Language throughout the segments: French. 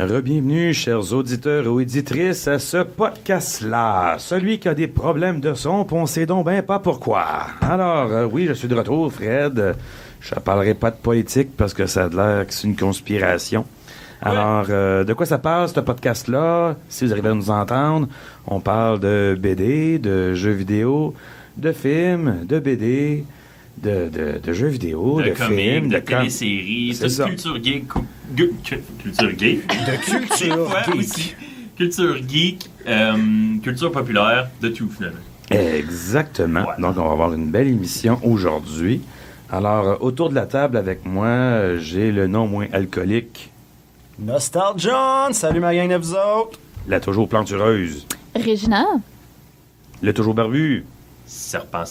Rebienvenue, chers auditeurs ou auditrices, à ce podcast-là. Celui qui a des problèmes de son, pis on sait donc ben pas pourquoi. Alors, oui, je suis de retour, Fred. Je ne parlerai pas de politique parce que ça a l'air que c'est une conspiration. Alors, de quoi ça parle, ce podcast-là? Si vous arrivez à nous entendre, on parle de BD, de jeux vidéo, de films, de BD... De jeux vidéo, de comics, films, de téléséries, toute culture geek. Culture geek? De culture geek. Aussi. Culture geek, culture populaire, de tout finalement. Exactement. Ouais. Donc, on va avoir une belle émission aujourd'hui. Alors, autour de la table avec moi, j'ai le non moins alcoolique. Nostalgion, salut ma gang de vous autres. La toujours plantureuse. Régina? Le toujours barbu. Serpent.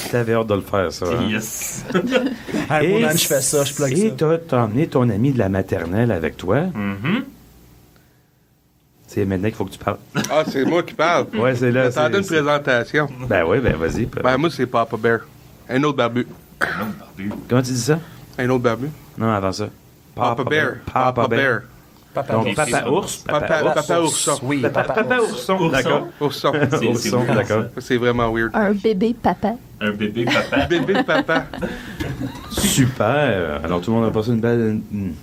T'avais hâte de le faire, ça. Hein? Yes. Hey, moi, je fais ça, je plug Et ça. t'as emmené ton ami de la maternelle avec toi. Mm-hmm. C'est maintenant qu'il faut que tu parles. Ah, c'est moi qui parle. Ouais, c'est là. J'attendais une présentation. Ben oui, ben vas-y. Ben, moi, c'est Papa Bear. Un autre barbu. Comment tu dis ça? Un autre barbu. Non, avant ça. Papa Bear. Papa Bear. Papa, Donc, Ok, papa c'est ours. Papa ourson. Oui, Papa ourson. D'accord. Ourson. C'est Ourson, weird, d'accord. C'est vraiment weird. Un bébé papa. Un bébé papa. Bébé de papa. Super. Alors, tout le monde a passé une belle...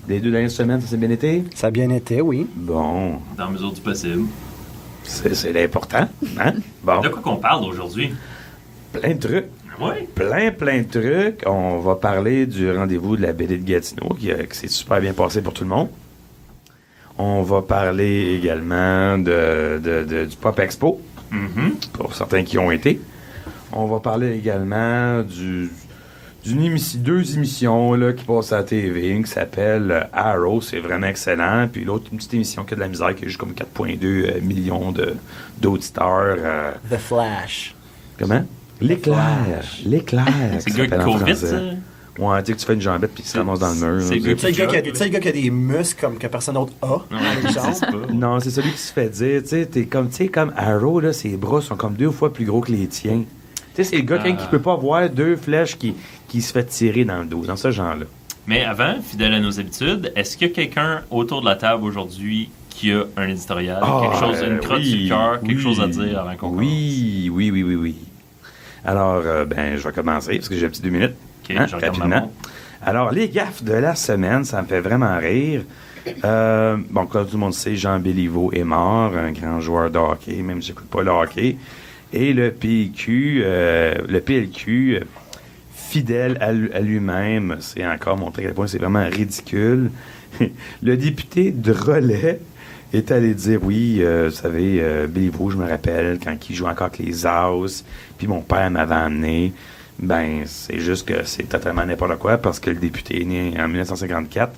Les 2 dernières semaines, ça s'est bien été? Ça a bien été, oui. Bon. Dans la mesure du possible. C'est l'important. Hein? Bon. De quoi qu'on parle aujourd'hui? Plein de trucs. Oui. Plein de trucs. On va parler du rendez-vous de la BD de Gatineau qui s'est super bien passé pour tout le monde. On va parler également du Pop Expo, Mm-hmm. pour certains qui ont été. On va parler également deux émissions là, qui passent à la TV, une qui s'appelle Arrow, c'est vraiment excellent. Puis l'autre, une petite émission qui a de la misère, qui a juste comme 4,2 millions d'auditeurs. The Flash. Comment? L'éclair. C'est le gars qui court vite, ça? Ouais, tu sais que tu fais une jambette puis tu te ramasses dans le mur. C'est là. good. Tu sais, le gars qui a des muscles comme que personne d'autre a. Non, dans les je jambes. sais pas. Non, c'est celui qui se fait dire, tu sais, comme Arrow, là, ses bras sont comme 2 fois plus gros que les tiens. Tu sais, c'est le gars qui peut pas voir 2 flèches qui se fait tirer dans le dos, dans ce genre-là. Mais avant, fidèle à nos habitudes, est-ce qu'il y a quelqu'un autour de la table aujourd'hui qui a un éditorial, quelque chose, une crotte sur le cœur, quelque chose à dire avant qu'on commence? Oui. Alors, je vais commencer, parce que j'ai un petit 2 minutes. Ok, je regarde ma rapidement. montre. Alors, les gaffes de la semaine, ça me fait vraiment rire. Comme tout le monde sait, Jean Béliveau est mort, un grand joueur de hockey, même si je n'écoute pas le hockey. Et le PLQ, fidèle à lui-même, c'est encore montré à quel point c'est vraiment ridicule. Le député Drolet est allé dire, oui, vous savez, Béliveau, je me rappelle, quand il jouait encore avec les As, puis mon père m'avait amené. Ben, c'est juste que c'est totalement n'importe quoi parce que le député est né en 1954,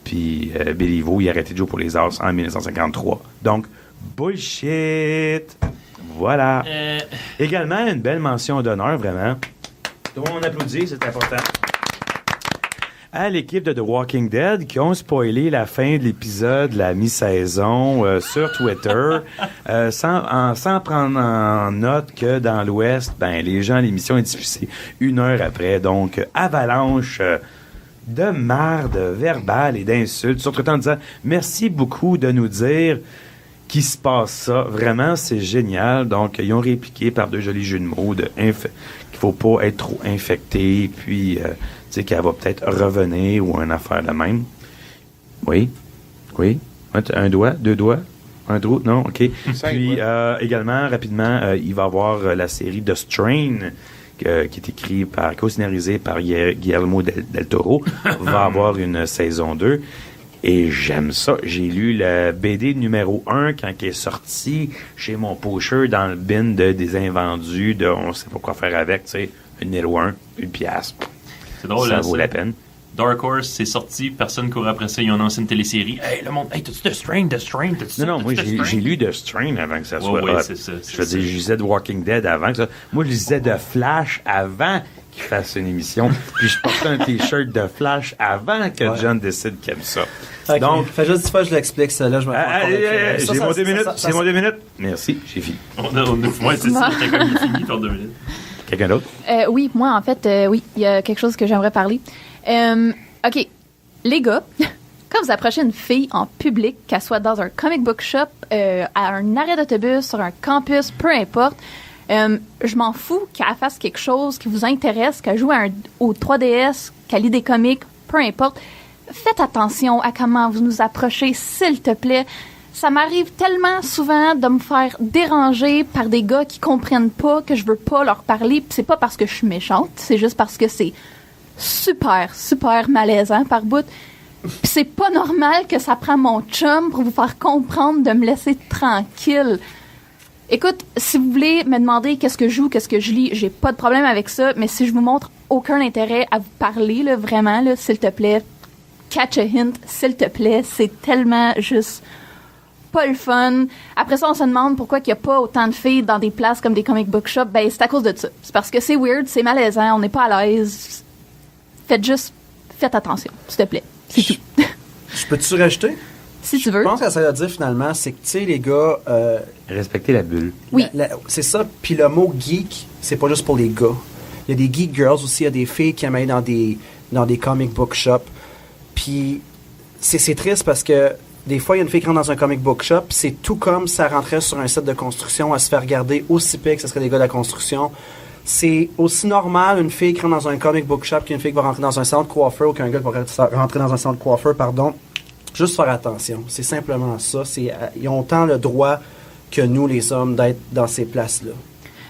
puis Béliveau, il a arrêté de jouer pour les As en 1953. Donc, bullshit! Voilà. Également, une belle mention d'honneur, vraiment. Tout le monde applaudit, c'est important. À l'équipe de The Walking Dead qui ont spoilé la fin de l'épisode, la mi-saison, sur Twitter, sans prendre en note que dans l'Ouest, les gens, l'émission est diffusée 1 heure après. Donc, avalanche de marde verbale et d'insultes, surtout en disant « Merci beaucoup de nous dire qu'il se passe ça. Vraiment, c'est génial. » Donc, ils ont répliqué par 2 jolis jeux de mots qu'il faut pas être trop infecté, puis... qu'elle va peut-être revenir ou une affaire de même. Oui. Un doigt, 2 doigts, un trou, non, OK. 5, Puis, ouais. également, rapidement, il va y avoir la série The Strain, qui est écrit co-scénarisé par Guillermo del Toro, va avoir une saison 2. Et j'aime ça. J'ai lu le BD numéro 1 quand il est sorti chez mon pocheur dans le bin des invendus, on sait pas quoi faire avec, tu sais, une numéro 1, 1 piastre. C'est drôle, Ça là, vaut la peine. Dark Horse, c'est sorti, personne court après ça, ils ont lancé une télésérie. Hey, le monde, hey, t'as-tu The Strain, t'as-tu Non, moi, t'as-tu The j'ai Strain? lu The Strain avant que ça soit Ouais, hot. c'est ça. Je veux dire, je lisais The Walking Dead avant que ça. Moi, je lisais The Flash avant qu'il fasse une émission. Puis je portais un T-shirt de Flash avant que John décide qu'il aime ça. Okay. Donc, fait juste 10 fois que je l'explique, ça, là, je me j'ai mon 2 minutes. J'ai mon 2 minutes. Merci, j'ai fini. Ouais, c'est ça, t'as comme fini ton 2 minutes. Quelqu'un d'autre? Oui, moi, en fait, oui, il y a quelque chose que j'aimerais parler. OK, les gars, Quand vous approchez une fille en public, qu'elle soit dans un comic book shop, à un arrêt d'autobus, sur un campus, peu importe, je m'en fous qu'elle fasse quelque chose qui vous intéresse, qu'elle joue au 3DS, qu'elle lit des comics, peu importe. Faites attention à comment vous nous approchez, s'il te plaît. Ça m'arrive tellement souvent de me faire déranger par des gars qui comprennent pas que je veux pas leur parler. Pis c'est pas parce que je suis méchante, c'est juste parce que c'est super, super malaisant par bout. Pis c'est pas normal que ça prend mon chum pour vous faire comprendre de me laisser tranquille. Écoute, si vous voulez me demander qu'est-ce que je joue, qu'est-ce que je lis, j'ai pas de problème avec ça, mais si je vous montre aucun intérêt à vous parler, là, vraiment, là, s'il te plaît, catch a hint, s'il te plaît, c'est tellement juste pas le fun. Après ça, on se demande pourquoi il y a pas autant de filles dans des places comme des comic book shops. Ben, c'est à cause de ça. C'est parce que c'est weird, c'est malaisant, on n'est pas à l'aise. Faites attention, s'il te plaît. C'est tout. Je peux-tu rajouter? Si tu veux. Je pense que ça veut dire finalement, c'est que, tu sais, les gars. Respectez la bulle. Oui. C'est ça. Puis le mot geek, c'est pas juste pour les gars. Il y a des geek girls aussi. Il y a des filles qui aiment aller dans des comic book shops. Puis c'est triste parce que des fois, il y a une fille qui rentre dans un comic book shop. C'est tout comme ça rentrait sur un site de construction à se faire regarder aussi pire que ce serait des gars de la construction. C'est aussi normal une fille qui rentre dans un comic book shop qu'une fille qui va rentrer dans un salon de coiffeur ou qu'un gars qui va rentrer dans un salon de coiffeur, pardon. Juste faire attention. C'est simplement ça. Ils ont autant le droit que nous, les hommes, d'être dans ces places-là.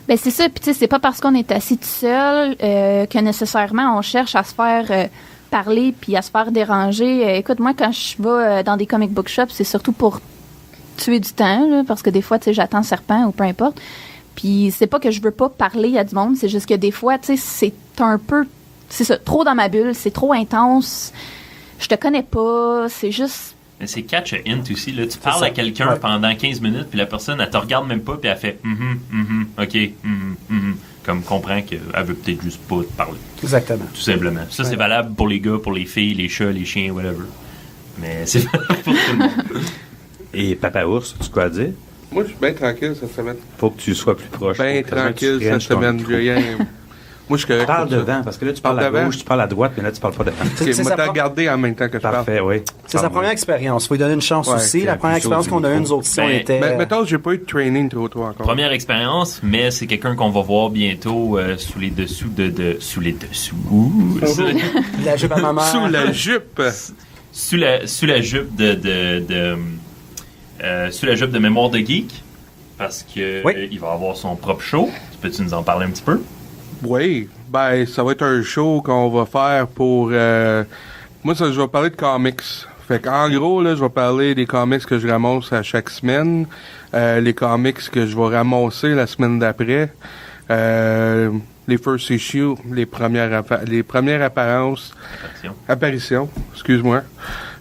Ben c'est ça. Puis tu sais, c'est pas parce qu'on est assis tout seul que nécessairement on cherche à se faire parler puis à se faire déranger. Écoute, moi, quand je vais dans des comic book shops, c'est surtout pour tuer du temps, là, parce que des fois, tu sais, j'attends serpent ou peu importe. Puis c'est pas que je veux pas parler à du monde, c'est juste que des fois, tu sais, c'est un peu... C'est ça, trop dans ma bulle, c'est trop intense. Je te connais pas, c'est juste... Mais c'est catch a hint aussi. Là. Tu parles à quelqu'un pendant 15 minutes, puis la personne, elle te regarde même pas, puis elle fait OK, comme comprend qu'elle veut peut-être juste pas te parler. Exactement. Tout simplement. Ça, c'est valable pour les gars, pour les filles, les chats, les chiens, whatever. Mais c'est valable pour tout le monde. Et Papa Ours, tu quoi à dire? Moi, je suis bien tranquille cette semaine. Faut que tu sois plus proche. Bien Faut que tranquille tu frenches cette ton semaine. micro. J'ai rien. Moi, je suis correct. Parle comme ça. devant, parce que là, tu parles Parle à devant. gauche, tu parles à droite, mais là, tu parles pas devant. C'est Ok, moi, sa t'as pro- regardé en même temps que je parle. Parfait, oui. C'est sa première expérience. Il faut lui donner une chance Ouais, aussi. c'est La première plus expérience chaud qu'on a du eue, micro. nous autres, si on Ben, était... Mais mettons, j'ai pas eu de training trop tôt encore. Première expérience, mais c'est quelqu'un qu'on va voir bientôt sous les dessous sous les dessous. La jupe à ma mère. Sous la jupe. Sous la jupe sous la jupe de Mémoire de Geek. Parce que Oui. il va avoir son propre show. Peux-tu nous en parler un petit peu? Oui, ben ça va être un show qu'on va faire pour... Moi, je vais parler de comics. Fait qu'en gros, là, je vais parler des comics que je ramasse à chaque semaine, les comics que je vais ramasser la semaine d'après, les first issues, les premières apparitions, excuse-moi.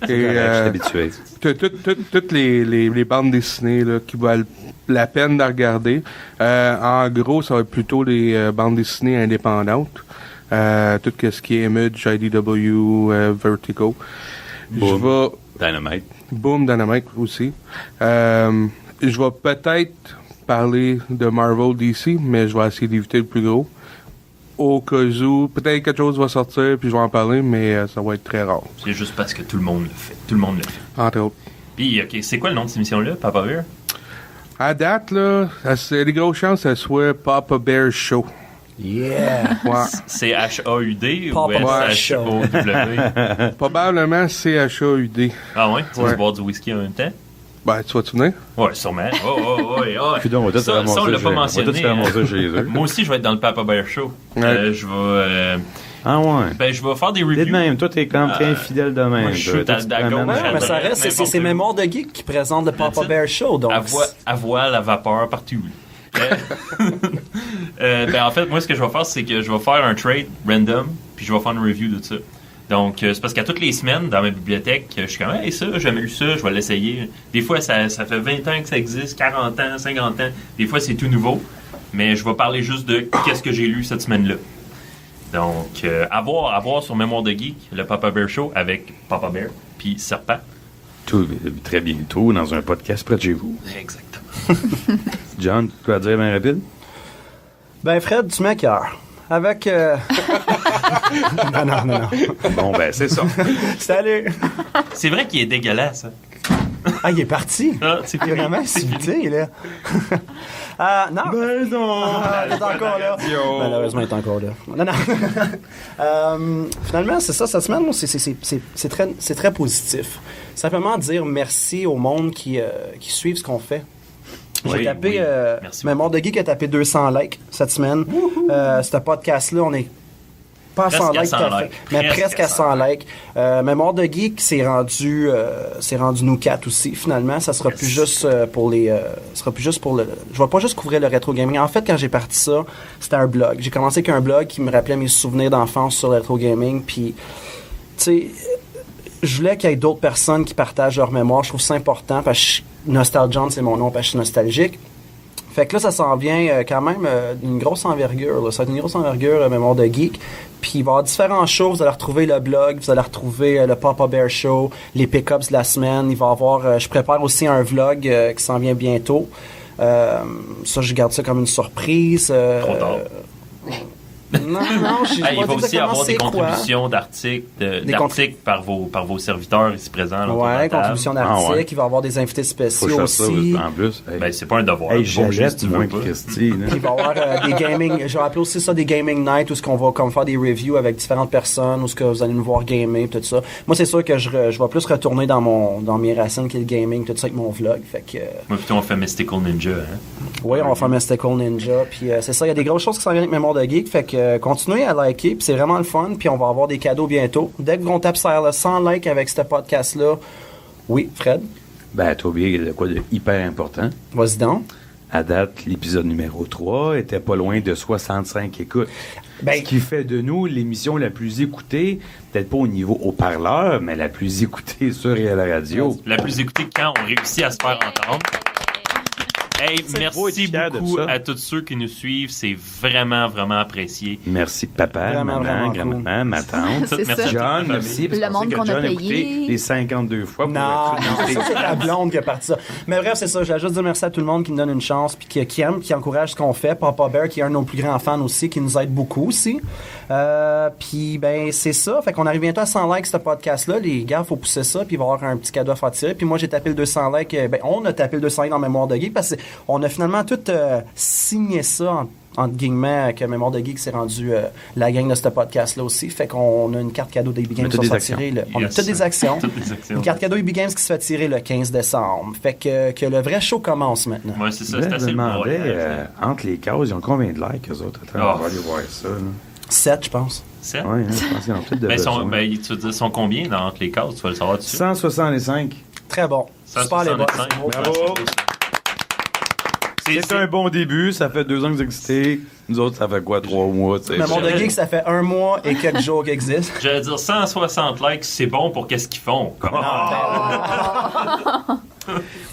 Et Je suis habitué. toutes les bandes dessinées là, qui valent la peine de regarder. En gros, ça va être plutôt les bandes dessinées indépendantes. Tout ce qui est Image, IDW, Vertigo. Je vais... Dynamite. Boom, Dynamite aussi. Je vais peut-être parler de Marvel DC, mais je vais essayer d'éviter le plus gros. Au cas où, peut-être quelque chose va sortir, puis je vais en parler, mais ça va être très rare. C'est juste parce que tout le monde le fait. Tout le monde le fait. Entre autres. Puis, OK, c'est quoi le nom de cette émission-là, Papa Bear? À date, là, c'est des grosses chances que ça soit Papa Bear Show. Yeah! Ouais. C'est H-A-U-D ou Papa Bear S-H-O-W? Probablement CHAUD. Ah ouais? Tu Ouais. vas boire du whisky en même temps? Ben, tu vas-tu venir? Ouais, sûrement. Oh. Puis donc, on va tout Ça, on l'a pas mentionné. chez eux. Moi aussi, je vais être dans le Papa Bear Show. Ouais. Je vais... Ah ouais. Ben, je vais faire des T'es de reviews. même. Toi, t'es quand même très infidèle de même. moi, je suis Toi, à tu te la promènes- gauche, Ouais, mais ça Ouais, reste, n'importe c'est où. Mémoire de Geek qui présente le Papa That's it. Bear Show, donc... À voile, à vapeur, partout. Ben, en fait, moi, ce que je vais faire, c'est que je vais faire un trade random, puis je vais faire une review de ça. Donc, c'est parce qu'à toutes les semaines, dans ma bibliothèque, je suis comme, hey, ça, j'ai jamais lu ça, je vais l'essayer. Des fois, ça fait 20 ans que ça existe, 40 ans, 50 ans. Des fois, c'est tout nouveau. Mais je vais parler juste de qu'est-ce que j'ai lu cette semaine-là. Donc, à voir sur Mémoire de Geek, le Papa Bear Show avec Papa Bear, puis Serpent. Tout, très bientôt, dans un podcast près de chez vous. Exactement. John, tu vas dire bien rapide? Ben, Fred, tu m'écœures. avec... non. Bon, ben, c'est ça. Salut! C'est vrai qu'il est dégueulasse. Hein? Ah, il est parti! Ah, c'est Il est fini. vraiment C'est fini. insulté, là. Non. Ben non! Ah, il est encore là. Malheureusement, il est encore là. Non. Finalement, c'est ça, cette semaine, moi, c'est très positif. Simplement dire merci au monde qui suivent ce qu'on fait. J'ai Oui, tapé... oui. Merci Mémoire de Geek a tapé 200 likes cette semaine. Ce podcast-là, on est pas à 100 Presque à likes, 100 tout à fait, likes. mais presque à 100 likes. Mémoire de Geek s'est rendu nous quatre aussi. Finalement, ça sera plus juste pour les, sera plus juste pour le. Je vais pas juste couvrir le rétro gaming. En fait, quand j'ai parti ça, c'était un blog. J'ai commencé avec un blog qui me rappelait mes souvenirs d'enfance sur le rétro gaming. Puis, tu sais, je voulais qu'il y ait d'autres personnes qui partagent leur mémoire. Je trouve ça important parce que Nostalgian, c'est mon nom parce que je suis nostalgique. Fait que là, ça s'en vient quand même d'une grosse envergure. Là. Ça va être une grosse envergure, Mémoire de Geek. Puis il va y avoir différentes choses. Vous allez retrouver le blog, vous allez retrouver le Papa Bear Show, les pick-ups de la semaine. Il va y avoir... je prépare aussi un vlog qui s'en vient bientôt. Ça, je garde ça comme une surprise. Trop tard. Non, j'ai Hey, il pas va dit aussi exactement avoir des c'est quoi. contributions d'articles par vos serviteurs ici présents. là, autour de la Ouais, table. contribution d'articles. Ah ouais. Il va y avoir des invités Faut spéciaux que je fasse ça aussi. en plus. Hey, Ben, c'est pas un devoir. hey Faut juste j'allais tu moins veux que pas. Christy. là. Il va y avoir des gaming. Je vais appeler aussi ça des gaming nights où ce qu'on va comme faire des reviews avec différentes personnes, où ce que vous allez nous voir gamer, tout ça. Moi, c'est sûr que je vais plus retourner dans mes racines qui est le gaming, tout ça avec mon vlog. Fait que Moi, plutôt, on fait Mystical Ninja. Hein? oui, on va faire Mystical Ninja. Puis c'est ça, il y a des grosses choses qui s'en viennent avec Mémoire de Geek. Fait que continuez à liker, puis c'est vraiment le fun. Puis on va avoir des cadeaux bientôt. Dès qu'on tape sur le 100 likes avec ce podcast-là, oui, Fred, Ben, t'as oublié de quoi de hyper important. vas-y donc. À date, l'épisode numéro 3 était pas loin de 65 écoutes. Ben- Ce qui fait de nous l'émission la plus écoutée, peut-être pas au niveau haut-parleur, mais la plus écoutée sur la radio. La plus écoutée quand on réussit à se faire entendre. Hey, Faut merci être fier de beaucoup ça. à tous ceux qui nous suivent. C'est vraiment, vraiment apprécié. Merci papa, Vraiment, maman, vraiment grand-maman, ma tante. C'est Merci ça. à toute John, la merci. famille. parce Le qu'on monde sait que qu'on a John payé. écouté les 52 fois pour Non, être ça c'est la blonde qui a parti ça. Mais bref, c'est ça. Je voulais juste dire merci à tout le monde qui nous donne une chance, puis qui aime, qui encourage ce qu'on fait. Papa Bear, qui est un de nos plus grands fans aussi, qui nous aide beaucoup aussi. Puis, ben, c'est ça. Fait qu'on arrive bientôt à 100 likes, ce podcast-là. Les gars, faut pousser ça, puis il va y avoir un petit cadeau à faire tirer. Puis moi, j'ai tapé le 200 likes. Ben, on a tapé le 200 likes dans Mémoire de Geek, parce qu'on a finalement tout signé ça, entre guillemets, que Mémoire de Geek s'est rendu la gang de ce podcast-là aussi. Fait qu'on a une carte cadeau d'EB Games qui toutes va des se faire tirer. actions. On a Yes. toutes des actions. Toutes des actions. Une carte cadeau EB Games qui se fait tirer le 15 décembre. Fait que le vrai show commence maintenant. Ouais, c'est ça. Là, C'est je assez me demandais, broyant. entre les cases, ils ont combien de likes, eux autres? Attends, Oh. on va aller voir ça. Là. 7, je pense. C'est? Ouais, hein, je pense qu'ils ont peut-être de Ben, besoin. tu veux dire, sont combien dans entre les cases? Tu vas le savoir dessus. 165. Très bon. Super les boys. 165. Bravo. C'est un bon début, ça fait 2 ans que vous existez. Nous autres, ça fait quoi, 3 mois? tu sais. Mémoire de Geek, ça fait 1 mois et quelques jours qu'il existe. J'allais dire 160 likes, c'est bon pour qu'est-ce qu'ils font. Comment?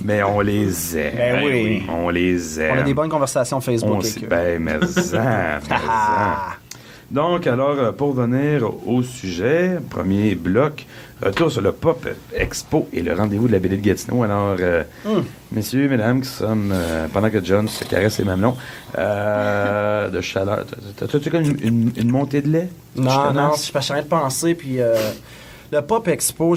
Mais on les aime. Ben oui. On les aime. On a des bonnes conversations Facebook On avec sait. eux. Ben, mais ça. Donc, alors, pour venir au sujet, premier bloc, retour sur le Pop Expo et le rendez-vous de la BD de Gatineau. Alors, messieurs, mesdames, qui sommes, pendant que John se caresse les mamelons, de chaleur. T'as-tu comme une montée de lait? Non, non, je suis en train de penser, puis le Pop Expo,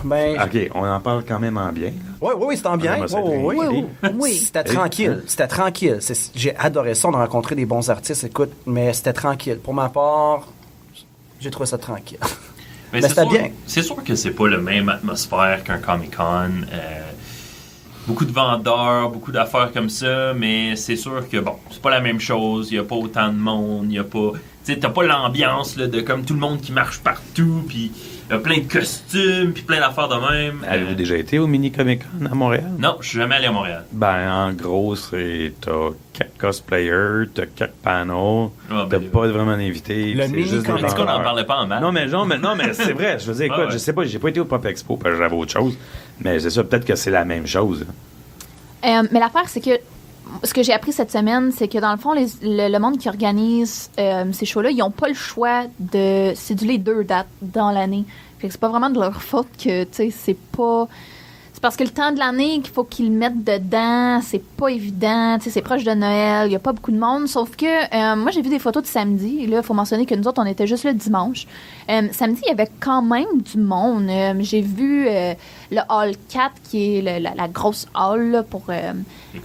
ben... OK, on en parle quand même en bien. là. Oui, c'était en bien. Ah, Oui, oui, oui. Oui, oui, oui. C'était tranquille. C'était tranquille. J'ai adoré ça. On a rencontré des bons artistes, écoute, mais c'était tranquille. Pour ma part, j'ai trouvé ça tranquille. Mais c'est c'était sûr- bien. C'est sûr que c'est pas la même atmosphère qu'un Comic-Con. Beaucoup de vendeurs, beaucoup d'affaires comme ça, mais c'est sûr que, bon, c'est pas la même chose. Il y a pas autant de monde, il y a pas... Tu sais, t'as pas l'ambiance là, de comme tout le monde qui marche partout, puis il y a plein de costumes, puis plein d'affaires de même. Avez-vous déjà été au Mini Comic Con à Montréal? Non, je suis jamais allé à Montréal. Ben, en gros, t'as 4 cosplayers, t'as 4 panels, Ah, t'as ben, pas vraiment d'invités. Le c'est Mini juste des Comic On dit qu'on n'en vendeurs. parlait pas en mal. Non, mais c'est vrai. Je veux dire, écoute, Ah ouais. je sais pas, j'ai pas été au Pop Expo parce que j'avais autre chose. Mais c'est ça, peut-être que c'est la même chose. Mais l'affaire, c'est que ce que j'ai appris cette semaine, c'est que dans le fond, le monde qui organise ces shows-là, ils n'ont pas le choix de céduler 2 dates dans l'année. Fait que c'est pas vraiment de leur faute que, tu sais, C'est parce que le temps de l'année qu'il faut qu'ils le mettent dedans, c'est pas évident. Tu sais, c'est proche de Noël, il y a pas beaucoup de monde. Sauf que moi, j'ai vu des photos de samedi. Et là, il faut mentionner que nous autres, on était juste le dimanche. Samedi, il y avait quand même du monde. J'ai vu le Hall 4, qui est la grosse hall là, pour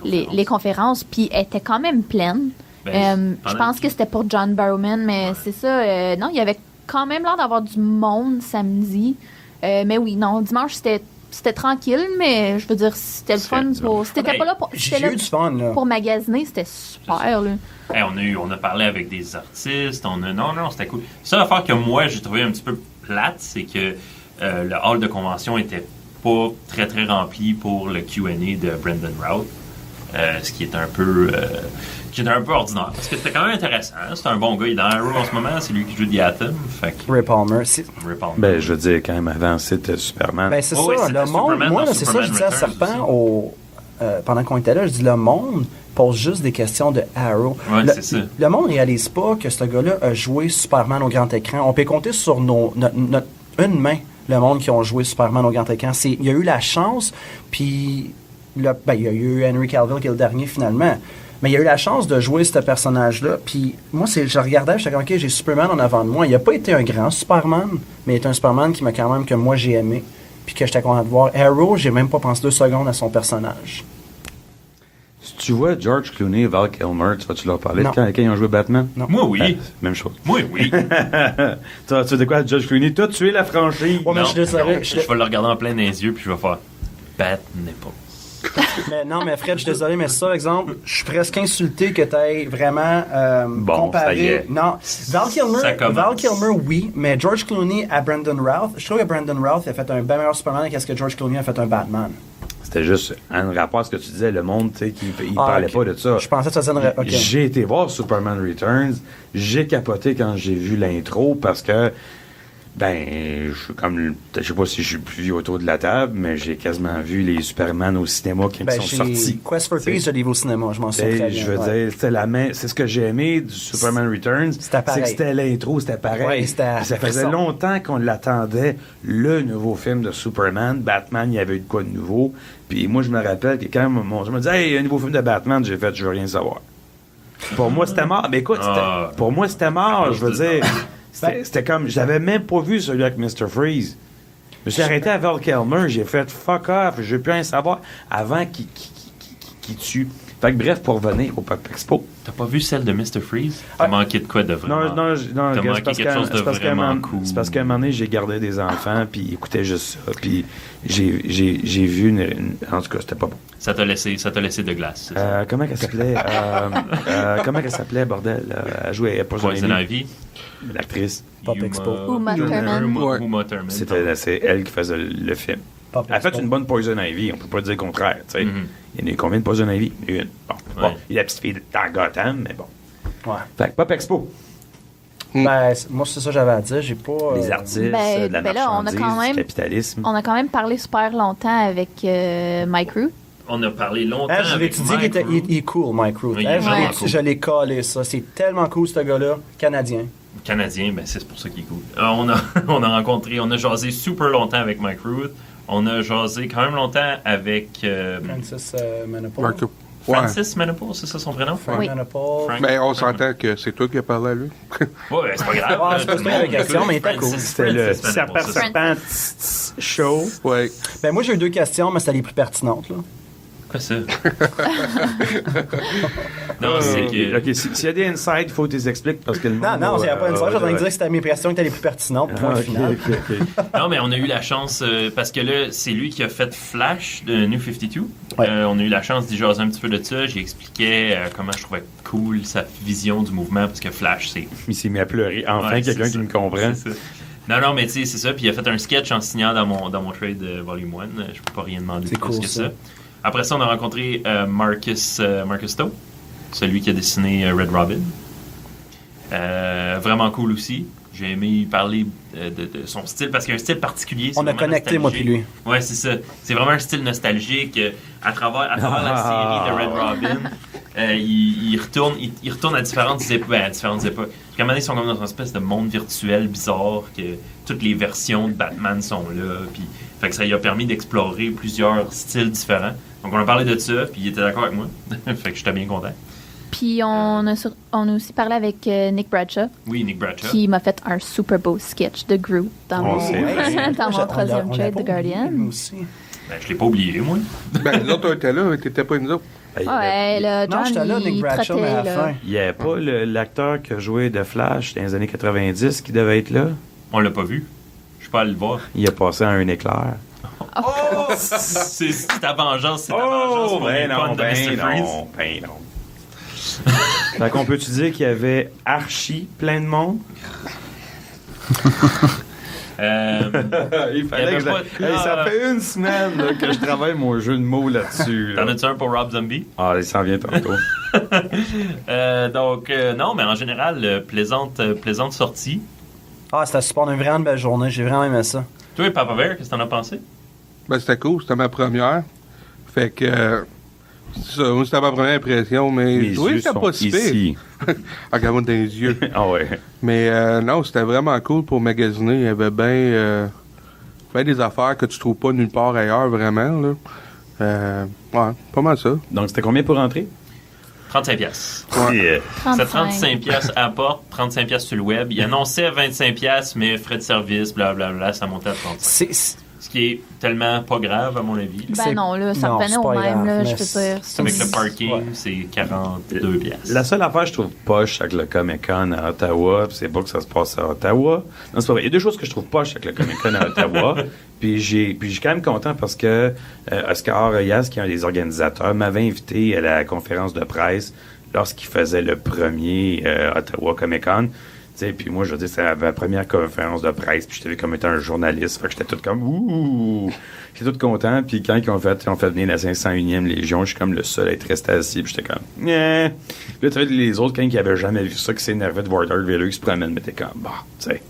les conférences, puis elle était quand même pleine. Je pense que c'était pour John Barrowman, mais c'est ça. Non, il y avait quand même l'air d'avoir du monde samedi. Mais oui, non, dimanche, c'était tranquille, mais je veux dire, c'était le fun. C'était pas là pour, J'ai eu du fun, là. pour magasiner, c'était super, là. Hey, on a parlé avec des artistes, non, c'était cool. La seule affaire que moi, j'ai trouvé un petit peu plate, c'est que le hall de convention était pas très, très rempli pour le Q&A de Brendan Routh, ce qui est un peu... J'étais un peu ordinaire, parce que c'était quand même intéressant. Hein? C'est un bon gars. Il est dans Arrow en ce moment. C'est lui qui joue The Atom. Ray Palmer. Ray Palmer. Ben, je veux dire, quand même, avant, c'était Superman. Ben, c'est Oh, ça. oui, Le monde, Superman moi, dans c'est ça, je Superman disais à Returns Serpent, pendant qu'on était là, je dis, le monde pose juste des questions de Arrow. Ouais, c'est ça. Le monde réalise pas que ce gars-là a joué Superman au grand écran. On peut compter sur une main le monde qui ont joué Superman au grand écran. Il y a eu la chance, puis il y a eu Henry Cavill qui est le dernier finalement. Mais il a eu la chance de jouer ce personnage-là. Puis moi, je regardais, j'étais comme, OK, j'ai Superman en avant de moi. Il n'a pas été un grand Superman, mais il est un Superman qui m'a quand même, que moi, j'ai aimé. Puis que j'étais content de voir. Arrow, j'ai même pas pensé 2 secondes à son personnage. Si tu vois George Clooney et Val Kilmer, tu vas-tu leur parler Non. de quand ils ont joué Batman? Non. Moi, oui. Ben, même chose. Moi, oui. Tu sais de quoi, George Clooney? Toi, tu es la franchise. Ouais, mais je suis désolé. Je vais le regarder en plein dans les yeux, puis je vais faire Bat Nipples. Mais Fred, je suis désolé, mais ça, exemple, je suis presque insulté que tu aies vraiment Bon, ça y comparé. est. Non, Ça Val commence. Kilmer, oui, mais George Clooney à Brandon Routh, je trouve que Brandon Routh a fait un bien meilleur Superman qu'est-ce que George Clooney a fait un Batman. C'était juste un rapport à ce que tu disais, le monde, tu sais, il Ah, parlait ok. pas de ça. Je pensais que ça sonnerait. Ok. J'ai été voir Superman Returns. J'ai capoté quand j'ai vu l'intro parce que, ben, je sais pas si je suis le plus vieux autour de la table, mais j'ai quasiment vu les Superman au cinéma qui sont sortis. Quest for T'sais, Peace, je l'ai vu au cinéma, je m'en souviens très bien. je veux dire, c'était c'est ce que j'ai aimé du Superman Returns. C'était pareil. C'est que c'était l'intro, c'était pareil. Ouais, c'était Puis ça faisait frisson. longtemps qu'on l'attendait, le nouveau film de Superman. Batman, il y avait eu de quoi de nouveau. Puis moi, je me rappelle que quand je me disais, hey, il y a un nouveau film de Batman, j'ai fait, je veux rien savoir. Pour moi, c'était mort. Mais écoute, pour moi, c'était mort, je veux dire. C'était comme, j'avais même pas vu celui avec Mr. Freeze. Je me suis arrêté à Val Kilmer, j'ai fait fuck off, je veux plus rien savoir avant qu'il tue. Fait que bref, pour revenir au Pop Expo. T'as pas vu celle de Mr. Freeze? T'as manqué de quoi de vraiment? Non, T'as manqué quelque chose de vraiment cool. C'est parce qu'à un moment donné, j'ai gardé des enfants, puis ils écoutaient juste ça, puis j'ai vu en tout cas, c'était pas bon. Ça t'a laissé de glace. c'est ça? Comment qu'elle s'appelait? Comment qu'elle s'appelait, bordel? Elle jouait Poison Poison Ivy, Ivy. l'actrice. Pop Expo. Uma Thurman. Ouais. Uma Thurman. C'est elle qui faisait le film. Pop Elle a fait Expo. une bonne Poison Ivy, on peut pas dire le contraire, tu sais. Mhm. Il y en a eu combien de Poison Ivy? Une. Bon, Ouais. il y a la petite fille dans Gotham, mais bon. Ouais. Fait que Pop Expo. Ben, moi, c'est ça que j'avais à dire. J'ai pas. Les artistes, ben, de la ben là, on a marchandise, quand même- du capitalisme. On a quand même parlé super longtemps avec Mike Root. On a parlé longtemps Je l'ai avec étudié Mike qu'il Root. est cool, Mike Root. Oui, il est vraiment cool. Je l'ai collé, ça. C'est tellement cool, ce gars-là. Canadien. Canadien, ben c'est pour ça qu'il est cool. On a jasé super longtemps avec Mike Root. On a jasé quand même longtemps avec Francis Manapul. Marco. Ouais. Francis Manapul, c'est ça son prénom? Frank Oui. Manapul. Frank. Ben, on s'entend que c'est toi qui as parlé à lui. Ouais, c'est pas grave. Ouais, c'est pas tout le ça, la monde question, écoute mais il était Francis- cool. C'était le Francis Manapul, c'est ça. serpent show. Ouais. Ben, moi, j'ai eu 2 questions, mais c'était les plus pertinentes, là. Quoi ça? Non, c'est que... Ok, s'il y a des insides, il faut que tu les expliques parce que le Non, monde non, va- c'est pas une fois. Je ouais. dire que c'était mes questions qui étaient les plus pertinentes. Point Ah, ok, final. ok. Non, mais on a eu la chance, parce que là, c'est lui qui a fait Flash de New 52. Ouais. On a eu la chance d'y jaser un petit peu de ça. J'ai expliqué comment je trouvais cool sa vision du mouvement, parce que Flash, c'est... Il s'est mis à pleurer. Enfin, Ouais, quelqu'un c'est qui ça. me comprend. C'est ça. Non, mais tu sais, c'est ça. Puis il a fait un sketch en signant dans mon trade Volume 1. Je peux pas rien demander C'est de plus cool, que ça. ça. Après ça, on a rencontré Marcus Stowe, celui qui a dessiné Red Robin. Vraiment cool aussi. J'ai aimé parler de son style, parce qu'il y a un style particulier. c'est On a vraiment connecté, moi, puis lui. Ouais, c'est ça. C'est vraiment un style nostalgique. À travers la série de Red Robin, il retourne à différentes époques. À différentes époques. Puis à un moment donné, ils sont comme dans une espèce de monde virtuel bizarre, que toutes les versions de Batman sont là. Puis Fait que ça lui a permis d'explorer plusieurs styles différents. Donc on a parlé de ça, puis il était d'accord avec moi. Fait que j'étais bien content. Puis on a aussi parlé avec Nick Bradshaw, Oui, Nick Bradshaw. qui m'a fait un super beau sketch de Groot dans Oh, mon, c'est vrai. dans mon troisième trade de Guardian. Aussi. Ben, je l'ai pas oublié, moi. Ben, nous autres, on était là, t'étais pas nous autres. Ouais, là, Non, John, j'étais là, Nick il Bradshaw, mais à la trottait, fin. là. Il n'y avait pas l'acteur qui a joué de Flash dans les années 90 qui devait être là. On l'a pas vu. Je suis pas allé le voir. Il a passé à un éclair. C'est ta vengeance, c'est ta vengeance pour les puns de Mr. Freeze. ben non. Fait qu'on peut-tu dire qu'il y avait archi plein de monde? Il fallait avait que je pas- Hey, ça fait une semaine là, que je travaille mon jeu de mots là-dessus. là. T'en as-tu un pour Rob Zombie? Ah, il s'en vient tantôt. Non, mais en général, plaisante sortie. Ah, c'était super, on a eu vraiment une belle journée. J'ai vraiment aimé ça. Toi, Papa Bear, qu'est-ce que t'en as pensé? Ben, c'était cool, c'était ma première. Fait que. C'est ça, moi, c'était ma première impression, mais Mes je trouvais que yeux c'était sont pas si pire. ici. Regarde-moi dans les yeux. Ah ouais. Mais non, c'était vraiment cool pour magasiner. Il y avait bien des affaires que tu trouves pas nulle part ailleurs, vraiment. Là. Ouais, pas mal ça. Donc, c'était combien pour rentrer? 35 piastres. Yeah. C'était 35. 35 piastres à la porte, 35 piastres sur le web. Il annonçait 25 piastres, mais frais de service, blablabla, ça montait à 35. C'est Ce qui est tellement pas grave, à mon avis. Ben C'est- non, là, ça non, revenait c'est au pas même, grave, là, je mais veux dire. c'est- Avec le parking, Ouais. c'est 42 piastres. La seule affaire que je trouve poche avec le Comic-Con à Ottawa, pis c'est pas que ça se passe à Ottawa. Non, c'est pas vrai. Il y a deux choses que je trouve poche avec le Comic-Con à Ottawa. Puis je suis quand même content parce que Oscar Yas, qui est un des organisateurs, m'avait invité à la conférence de presse lorsqu'il faisait le premier Ottawa Comic-Con. Puis moi, je veux dire, c'était ma première conférence de presse, puis j'étais vu comme étant un journaliste. Fait que j'étais tout comme, ouh! J'étais tout content, puis quand ils ont fait venir la 501e Légion, je suis comme le seul à être resté assis, puis j'étais comme, yeah! Puis là, tu vois, les autres, quand ils avaient jamais vu ça, qui s'énervaient de voir Darth Vader qui se promène, mais t'es comme, bah, tu sais.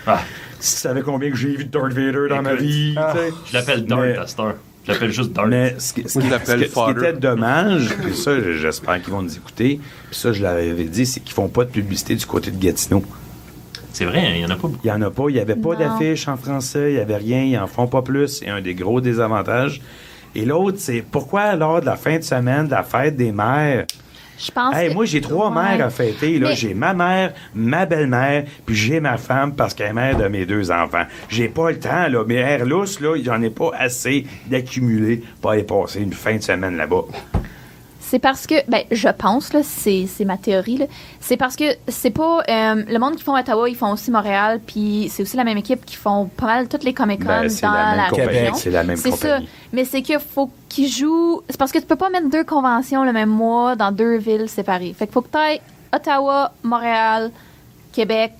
Ah, Si tu savais combien que j'ai vu de Darth Vader dans ma Écoute, vie, tu sais. je l'appelle Dart Mais- à cette heure. Je l'appelle juste Dart. Mais ce qui Moi, je l'appelle ce qui Father. était dommage, puis ça, j'espère qu'ils vont nous écouter, puis ça, je l'avais dit, c'est qu'ils font pas de publicité du côté de Gatineau. C'est vrai, hein, il y en a pas beaucoup. Il n'y en a pas. Il n'y avait pas Non. d'affiche en français. Il n'y avait rien. Ils n'en font pas plus. C'est un des gros désavantages. Et l'autre, c'est pourquoi lors de la fin de semaine, de la fête des mères, Je pense hey, que- moi, j'ai 3 Ouais. mères à fêter. Là. Mais- J'ai ma mère, ma belle-mère, puis j'ai ma femme parce qu'elle est mère de mes 2 enfants. J'ai pas le temps, là. Mes airs lousses, là, j'en ai pas assez d'accumuler pour aller passer une fin de semaine là-bas. C'est parce que, ben, je pense, là, c'est ma théorie, là. C'est parce que c'est pas. Le monde qui font Ottawa, ils font aussi Montréal, puis c'est aussi la même équipe qui font pas mal toutes les Comic-Con Ben, c'est dans la même la compagnie. région. C'est la même C'est ça. compagnie. Mais c'est qu'il faut qu'ils jouent. C'est parce que tu peux pas mettre 2 conventions le même mois dans 2 villes séparées. Fait qu'il faut que tu ailles Ottawa, Montréal, Québec,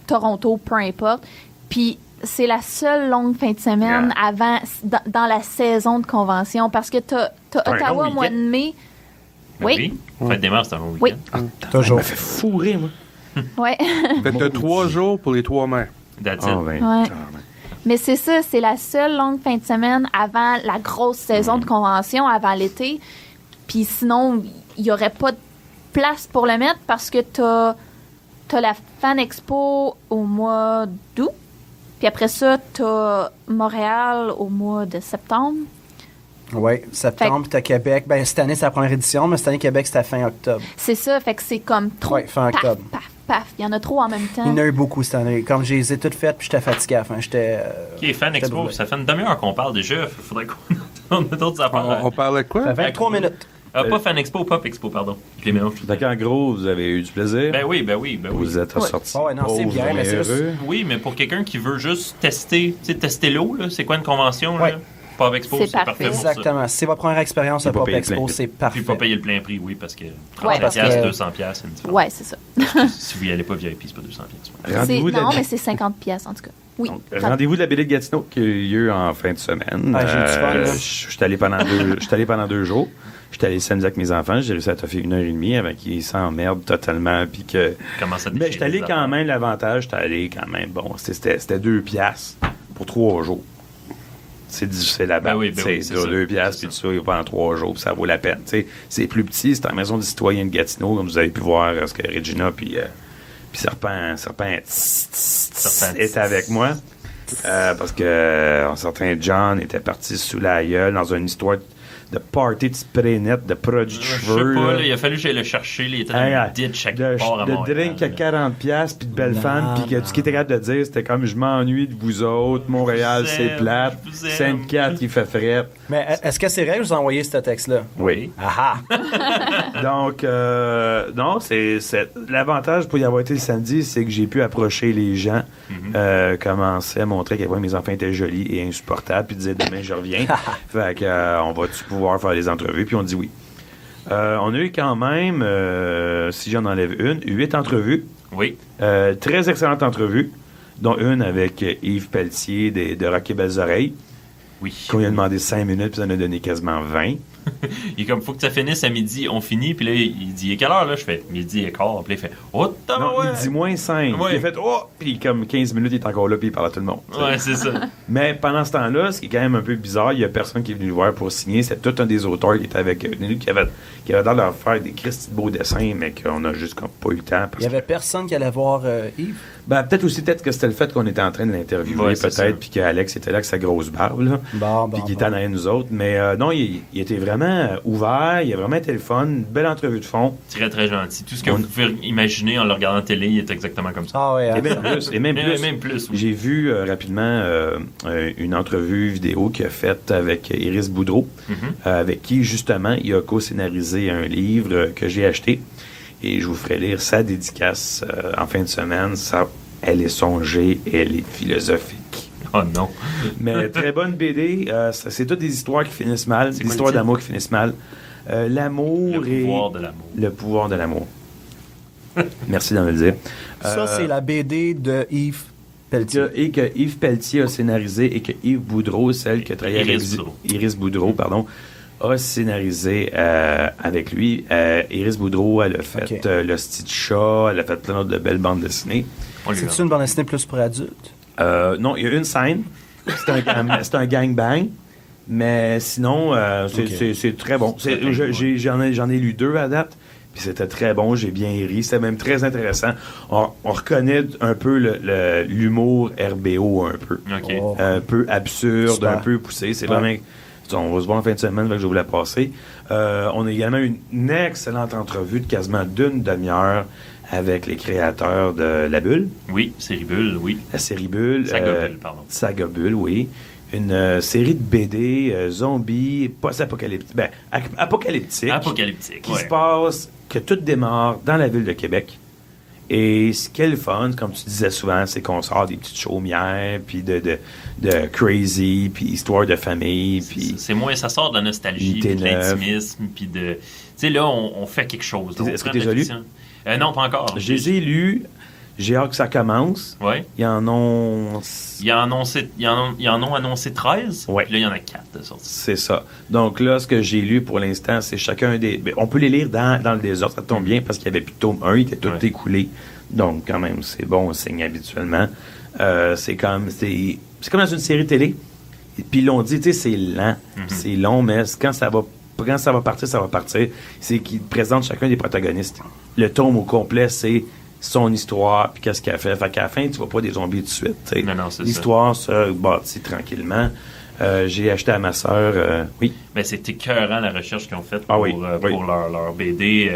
Toronto, peu importe. Puis c'est la seule longue fin de semaine Yeah. avant, dans la saison de convention, parce que t'as un Ottawa long au mois de mai. Ben Oui. Fête des mères, c'est un long Oui. week-end. toujours. Ça m'a fait fourrer, moi. Ouais. Fait que t'as 3 jours pour les 3 mères. That's it. Ah, ben, Ouais. clairement. Mais c'est ça, c'est la seule longue fin de semaine avant la grosse saison de convention, avant l'été. Puis sinon, il n'y aurait pas de place pour le mettre parce que t'as la Fan Expo au mois d'août. Puis après ça, t'as Montréal au mois de septembre. Oui, septembre, puis t'as Québec. Ben, cette année, c'est la première édition, mais cette année, Québec, c'était fin octobre. C'est ça, fait que c'est comme trop. Ouais, fin paf, octobre. paf, paf. Il y en a trop en même temps. Il y en a eu beaucoup cette année. Comme j'ai les ai toutes faites, puis j'étais fatigué à la fin. J'étais. Ok, Fan Expo, brûlé. ça fait une demi-heure qu'on parle déjà. Faudrait qu'on ait d'autres affaires. On parlait de quoi? Ça fait 23 minutes. Pas Fan Expo, Pop Expo, pardon. Je les mélange tout. Fait qu'en gros, vous avez eu du plaisir. Ben oui, ben oui, ben oui. Vous êtes Ouais. ressortis. Ouais, non, c'est pauvres bien, mais et c'est juste- heureux. Oui, mais pour quelqu'un qui veut juste tester, tu sais, tester l'eau, là, c'est quoi une convention, Ouais. là? Pop Expo, C'est c'est parfait parfait. pour ça. Exactement. Si c'est votre première expérience Puis à pas Pop payer le Expo, plein. c'est Puis parfait. pas payer le plein prix, oui, parce que 30 Ouais, parce piastres, que- 200 piastres, c'est une différence. Ouais, c'est ça. Si vous y allez pas VIP, c'est pas 200 piastres. C'est- Rendez-vous de la- non, mais c'est 50 pièces en tout cas. Oui. Donc, rendez-vous de la BD de Gatineau qui a eu lieu en fin de semaine. Ah, j'ai eu du fun, là. Je suis allé pendant 2 jours. J'étais allé samedi avec mes enfants. J'ai réussi à toffer 1h30 avant qu'ils s'emmerdent totalement. Puis que... Comment ça Mais j'étais allé quand même, l'avantage, j'étais allé quand même, bon, c'était 2 piastres pour 3 jours. C'est difficile à battre. Ben oui, ben oui, c'est ça. 2 piastres, puis C'est tout ça, pendant 3 jours, puis ça vaut la peine. T'sais, c'est plus petit, c'est en maison des citoyens de Gatineau, comme vous avez pu voir, parce que Regina puis Serpent Serpent est avec moi. Parce que un certain John était parti sous la gueule dans une histoire de party de spray net, de produits de Je sais cheveux. pas, là. là, il a fallu que j'aille le chercher. Il était dans Hey, le ditch chaque de part à Montréal. drink à 40$, puis de belles Non, femmes, puis que non. tout ce qu'il était capable de dire, c'était comme je m'ennuie de vous autres, Montréal, Je vous c'est aime, plate, je vous aime. Sainte-Cat, il fait fret. Mais est-ce que c'est vrai que je vous ai envoyé ce texte-là? Oui. Ah Donc, non, c'est l'avantage pour y avoir été le samedi, c'est que j'ai pu approcher les gens, commencer à montrer à quel point mes enfants étaient jolis et insupportables, puis disaient demain je reviens. Fait que on va-tu pouvoir faire des entrevues, puis on dit oui. On a eu quand même, si j'en enlève une, 8 entrevues. Oui. Très excellentes entrevues, dont une avec Yves Pelletier de Rock et Belles Oreilles, Oui. qu'on lui a demandé 5 minutes, puis ça en a donné quasiment 20. Il est comme, faut que ça finisse à midi, on finit, puis là, il dit, il est quelle heure, là? Je fais, midi et quart, puis là, il fait, oh, Non, ouais. il dit moins 5. Ouais. Il a fait, oh! Puis comme 15 minutes, il est encore là, puis il parle à tout le monde. Ouais, c'est ça. Mais pendant ce temps-là, ce qui est quand même un peu bizarre, il y a personne qui est venu le voir pour signer. C'est tout un des auteurs qui était avec nous, qui avait l'air de leur faire des Christy de beaux dessins, mais qu'on a juste comme pas eu le temps. Il y avait personne qui allait voir Yves? Ben, peut-être que c'était le fait qu'on était en train de l'interviewer, Ouais, c'est ça. peut-être, puis qu'Alex était là avec sa grosse barbe, là, Bon, puis qu'il était en arrière de nous autres. Mais non, il était vraiment ouvert, il a vraiment été le fun, une belle entrevue de fond. Très, très gentil. Tout ce que vous pouvez imaginer en le regardant à la télé, il est exactement comme ça. Ah ouais, hein? Et même plus. Et même plus. Même plus, oui. J'ai vu rapidement une entrevue vidéo qu'il a faite avec Iris Boudreau, avec qui, justement, il a co-scénarisé un livre que j'ai acheté. Et je vous ferai lire sa dédicace en fin de semaine. Ça, elle est songée, elle est philosophique. Oh non. Mais très bonne BD. C'est toutes des histoires qui finissent mal, C'est des quoi histoires le titre? d'amour qui finissent mal. L'amour Le et... pouvoir de l'amour. Le pouvoir de l'amour. Merci de me le dire. Ça, c'est la BD de Yves Pelletier. Et que Yves Pelletier a scénarisé et que Yves Boudreau, celle qui a travaillé Iris avec Boudreau. Iris Boudreau, pardon, a scénarisé avec lui. Iris Boudreau, elle a fait Ok. Le Stitch Chat, elle a fait plein d'autres de belles bandes dessinées. On lui C'est-tu une bande dessinée plus pour adultes? Non, il y a une scène. C'est un gangbang. Mais sinon, c'est très bon. J'en ai lu 2 à date. Puis c'était très bon, j'ai bien ri. C'était même très intéressant. On reconnaît un peu l'humour RBO un peu. OK. Oh. Un peu absurde, Super. un peu poussé. C'est Ouais. vraiment... On va se voir en fin de semaine, fait que je vais vous la passer. On a également une excellente entrevue de quasiment d'une demi-heure avec les créateurs de La Bulle, Oui, Céribule, oui. la série Bulle. Saga Bulle, pardon. Saga Bulle, oui. Une série de BD zombies, post-apocalyptique, apocalyptique, Apocalyptique, qui ouais. se passe, que tout démarre dans la ville de Québec. Et ce qui est le fun, comme tu disais souvent, c'est qu'on sort des petites chaumières, puis de crazy, puis histoire de famille, puis... C'est moins, ça sort de la nostalgie, Unité puis de neuve. l'intimisme, puis de... Tu sais, là, on fait quelque chose. Est-ce que On prend t'es de la lu? fiction. Non, pas encore. Je les ai lus, j'ai hâte que ça commence. Ouais. Ils en ont... Ils en ont annoncé 13, Ouais. puis là, il y en a 4 de sortis. C'est ça. Donc là, ce que j'ai lu pour l'instant, c'est chacun des... ben, on peut les lire dans le désordre, ça tombe bien, parce qu'il y avait plus de tome 1, il était tout Ouais. écoulé. Donc, quand même, c'est bon signe habituellement. C'est comme dans une série télé. Et puis ils l'ont dit, tu sais, c'est lent, c'est long, mais quand ça va partir, ça va partir. C'est qu'ils présentent chacun des protagonistes. Le tome au complet, c'est son histoire, puis qu'est-ce qu'elle fait. Fait qu'à la fin, tu vois pas des zombies tout de suite. tu sais. Non, c'est ça. L'histoire se bâtit tranquillement. J'ai acheté à ma sœur, oui. Ben, c'est écœurant la recherche qu'ils ont faite Ah pour, oui, oui. pour leur BD.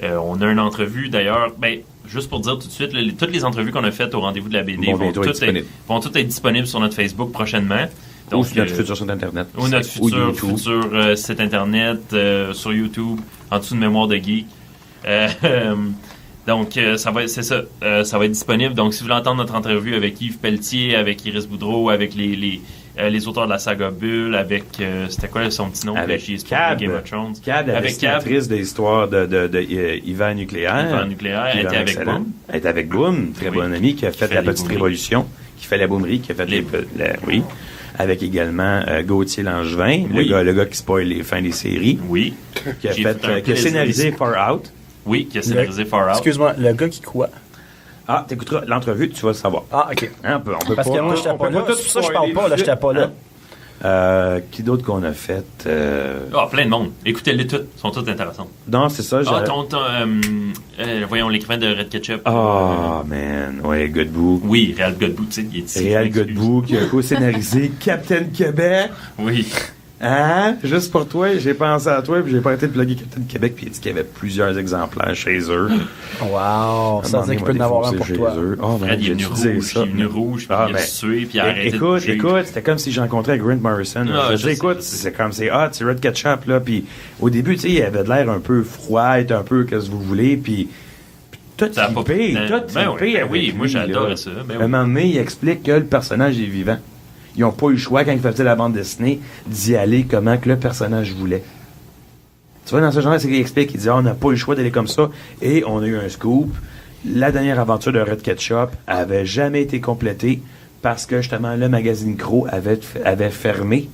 On a une entrevue d'ailleurs. Ben, juste pour dire tout de suite, là, toutes les entrevues qu'on a faites au rendez-vous de la BD Vont bientôt être disponibles. vont toutes être disponibles sur notre Facebook prochainement. Ou sur notre futur site Internet. Ou notre futur site Internet, sur YouTube, en dessous de Mémoire de Geek. Donc, ça va être disponible. Donc, si vous voulez entendre notre entrevue avec Yves Pelletier, avec Iris Boudreau, avec les auteurs de la saga Bulle, avec... c'était quoi son petit nom? Avec J'y ai Cab. Game of Thrones. Cad, la dessinatrice de l'histoire de Yvan Nucléaire. Yvan Nucléaire, elle Qui est était avec excellent. Boom. Elle était avec Boom, très Oui. bonne amie, qui a fait fait La les Petite boomeries. Révolution, qui fait la boomerie, qui a fait oui. Avec également Gauthier Langevin, Oui. le gars qui spoil les fins des séries, Oui. qui a, J'ai fait un qui a plaisir. scénarisé Far Out. Oui, qui a scénarisé Far Out. Excuse-moi, le gars qui quoi? Ah, t'écouteras l'entrevue, tu vas le savoir. Ah, OK. Hein, on peut Parce pas- que moi, j'étais on pas peut là. tout C'est pour ça que je parle spoiler pas, là, tout de j'étais pas là. suite, Qui d'autre qu'on a fait? Plein de monde. Écoutez-les toutes. Ils sont toutes intéressantes. Non, c'est ça. Voyons, l'écrivain de Red Ketchup. Oh, man. Ouais, Godbout. Oui, Réal Godbout, tu sais, il est ici. Réal Godbout qui a co-scénarisé Captain Québec. Oui. Hein? Juste pour toi, j'ai pensé à toi, puis j'ai pas arrêté de plugger Captain Québec, puis il dit qu'il y avait plusieurs exemplaires chez eux. Wow! Ça veut dire qu'il peut en avoir un pour toi. Oh, Fred, il est venu rouge, puis il a sué, puis il a arrêté de bouger. Écoute, c'était comme si j'ai rencontré Grant Morrison. Écoute, c'est comme, c'est Red Ketchup, là, puis au début, tu sais, il avait de l'air un peu froid, un peu, qu'est-ce que vous voulez, puis tout typé. Oui, moi j'adore ça. À un moment donné, il explique que le personnage est vivant. Ils n'ont pas eu le choix, quand ils faisaient la bande dessinée, d'y aller comment que le personnage voulait. Tu vois, dans ce genre-là, c'est qu'il explique, il dit, on n'a pas eu le choix d'aller comme ça, et on a eu un scoop. La dernière aventure de Red Ketchup avait jamais été complétée parce que, justement, le magazine Crow avait fermé,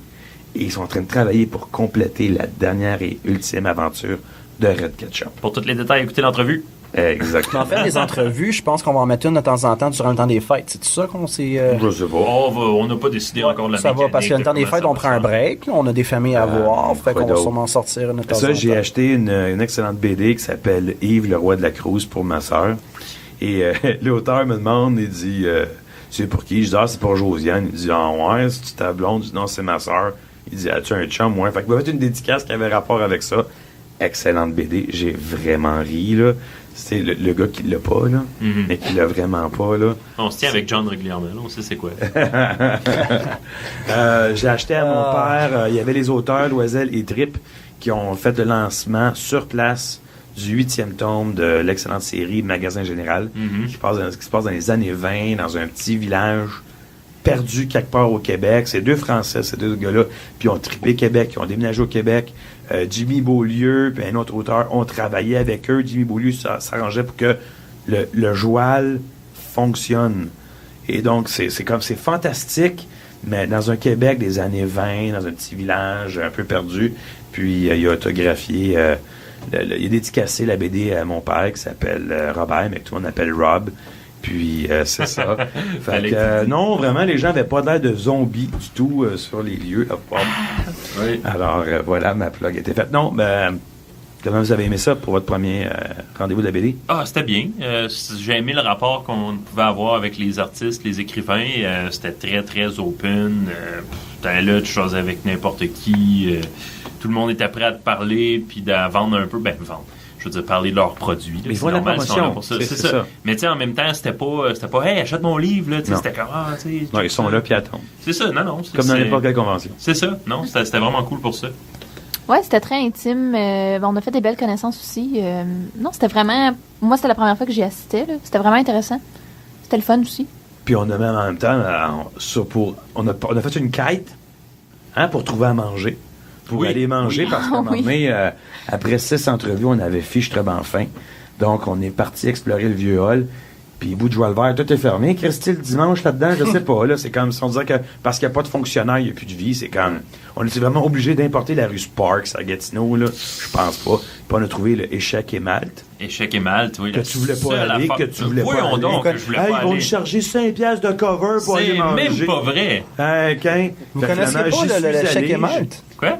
et ils sont en train de travailler pour compléter la dernière et ultime aventure de Red Ketchup. Pour tous les détails, écoutez l'entrevue. Exactement. En fait, les entrevues, je pense qu'on va en mettre une de temps en temps durant le temps des fêtes. C'est tout ça qu'on s'est... Je sais pas. On n'a pas décidé encore de la mécanique. Ça va, parce que le temps des fêtes, on prend un break. On a des familles à voir. Fait qu'on va sûrement sortir une de temps en temps. Ça, j'ai acheté une excellente BD qui s'appelle Yves, le roi de la Cruz pour ma sœur. Et l'auteur me demande, il dit, c'est pour qui? Je dis, c'est pour Josiane. Il dit, ouais, c'est ta blonde. Je dis, non, c'est ma sœur. Il dit, as-tu un chum? Ouais. Fait qu'il m'a fait une dédicace qui avait rapport avec ça. Excellente BD. J'ai vraiment ri, là. C'est le gars qui l'a pas, là, mais qui l'a vraiment pas, là. On se tient avec John régulièrement, là. On sait c'est quoi. J'ai acheté à mon père, il y avait les auteurs Loisel et Trip qui ont fait le lancement sur place du 8e tome de l'excellente série Magasin Général, qui se passe dans les années 20, dans un petit village perdu quelque part au Québec. C'est deux Français, ces deux gars-là, puis ils ont trippé Québec, ils ont déménagé au Québec. Jimmy Beaulieu puis un autre auteur ont travaillé avec eux. Jimmy Beaulieu s'arrangeait pour que le joual fonctionne. Et donc, c'est fantastique, mais dans un Québec des années 20, dans un petit village un peu perdu. Puis, il a autographié, il a dédicacé la BD à mon père qui s'appelle Robert, mais que tout le monde appelle Rob. Puis, c'est ça. Fait que, non, vraiment, les gens n'avaient pas l'air de zombies du tout sur les lieux. Oui. Alors, voilà, ma plug était faite. Non, comment vous avez aimé ça pour votre premier rendez-vous de la BD? C'était bien. J'ai aimé le rapport qu'on pouvait avoir avec les artistes, les écrivains. C'était très, très open. T'allais là, tu choisais avec n'importe qui. Tout le monde était prêt à te parler, puis de vendre un peu. Vendre. Je veux dire, parler de leurs produits. Ils font la promotion. Pour ça. C'est ça. Mais tu sais, en même temps, c'était pas hey, achète mon livre, là. C'était comme, tu sais. Non, ils sont là, puis attendent. C'est ça, non. Comme dans n'importe quelle convention. C'est ça, non, c'était vraiment cool pour ça. Ouais, c'était très intime. On a fait des belles connaissances aussi. Non, c'était vraiment... Moi, c'était la première fois que j'y assistais, là. C'était vraiment intéressant. C'était le fun aussi. Puis on a même en même temps, on a fait une quête, pour trouver à manger. Pour aller manger, parce qu'à un moment donné, après 6 entrevues, on avait fiche très bien faim. Donc, on est parti explorer le vieux hall. Puis, bout de joie le vert, tout est fermé. Qu'est-ce le dimanche là-dedans? Je sais pas. Là, c'est comme si on disait que parce qu'il n'y a pas de fonctionnaire, il n'y a plus de vie. C'est comme. On était vraiment obligé d'importer la rue Sparks à Gatineau, là. Je pense pas. Puis, on a trouvé le Échec et Malte. Échec et Malte, oui. Que tu voulais pas aller, que tu voulais pas aller. Donc, je voulais pas ils vont nous charger 5$ de cover pour aller manger. C'est même pas vrai. Vous connaissiez pas le Échec et Malte? Quoi?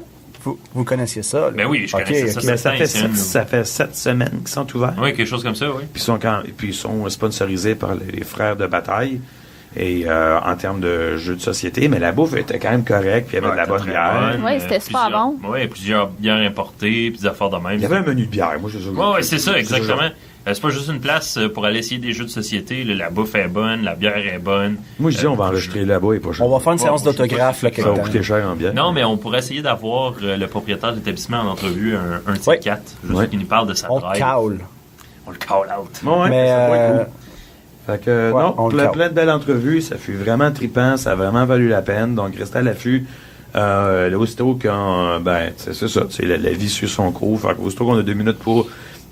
Vous connaissiez ça? Là? Ben oui, je connaissais ça. Mais ça fait 7 semaines qu'ils sont ouverts. Oui, quelque chose comme ça, oui. Puis ils sont sponsorisés par les frères de bataille. Et en termes de jeux de société, mais la bouffe était quand même correcte, puis il y avait de la bonne bière. Oui, c'était super bon. Oui, plusieurs bières importées, puis des affaires de même. Il y avait un menu de bière, moi je sais. Oui, c'est ça, exactement. C'est pas juste une place pour aller essayer des jeux de société. Là, la bouffe est bonne, la bière est bonne. Moi, je dis, on va enregistrer là-bas et pas cher. On va faire une séance d'autographe. Ça va coûter cher en bière. Non, mais on pourrait essayer d'avoir le propriétaire de l'établissement en entrevue, un type 4, juste qu'il nous parle de sa drive. On le call out. Ouais, mais ça pourrait être cool. Fait que, non, plein de belles entrevues. Ça fut vraiment trippant. Ça a vraiment valu la peine. Donc, restez à l'affût. Là, aussitôt qu'on... c'est ça. La vie suit son cours. Fait qu'aussitôt qu'on a 2 minutes pour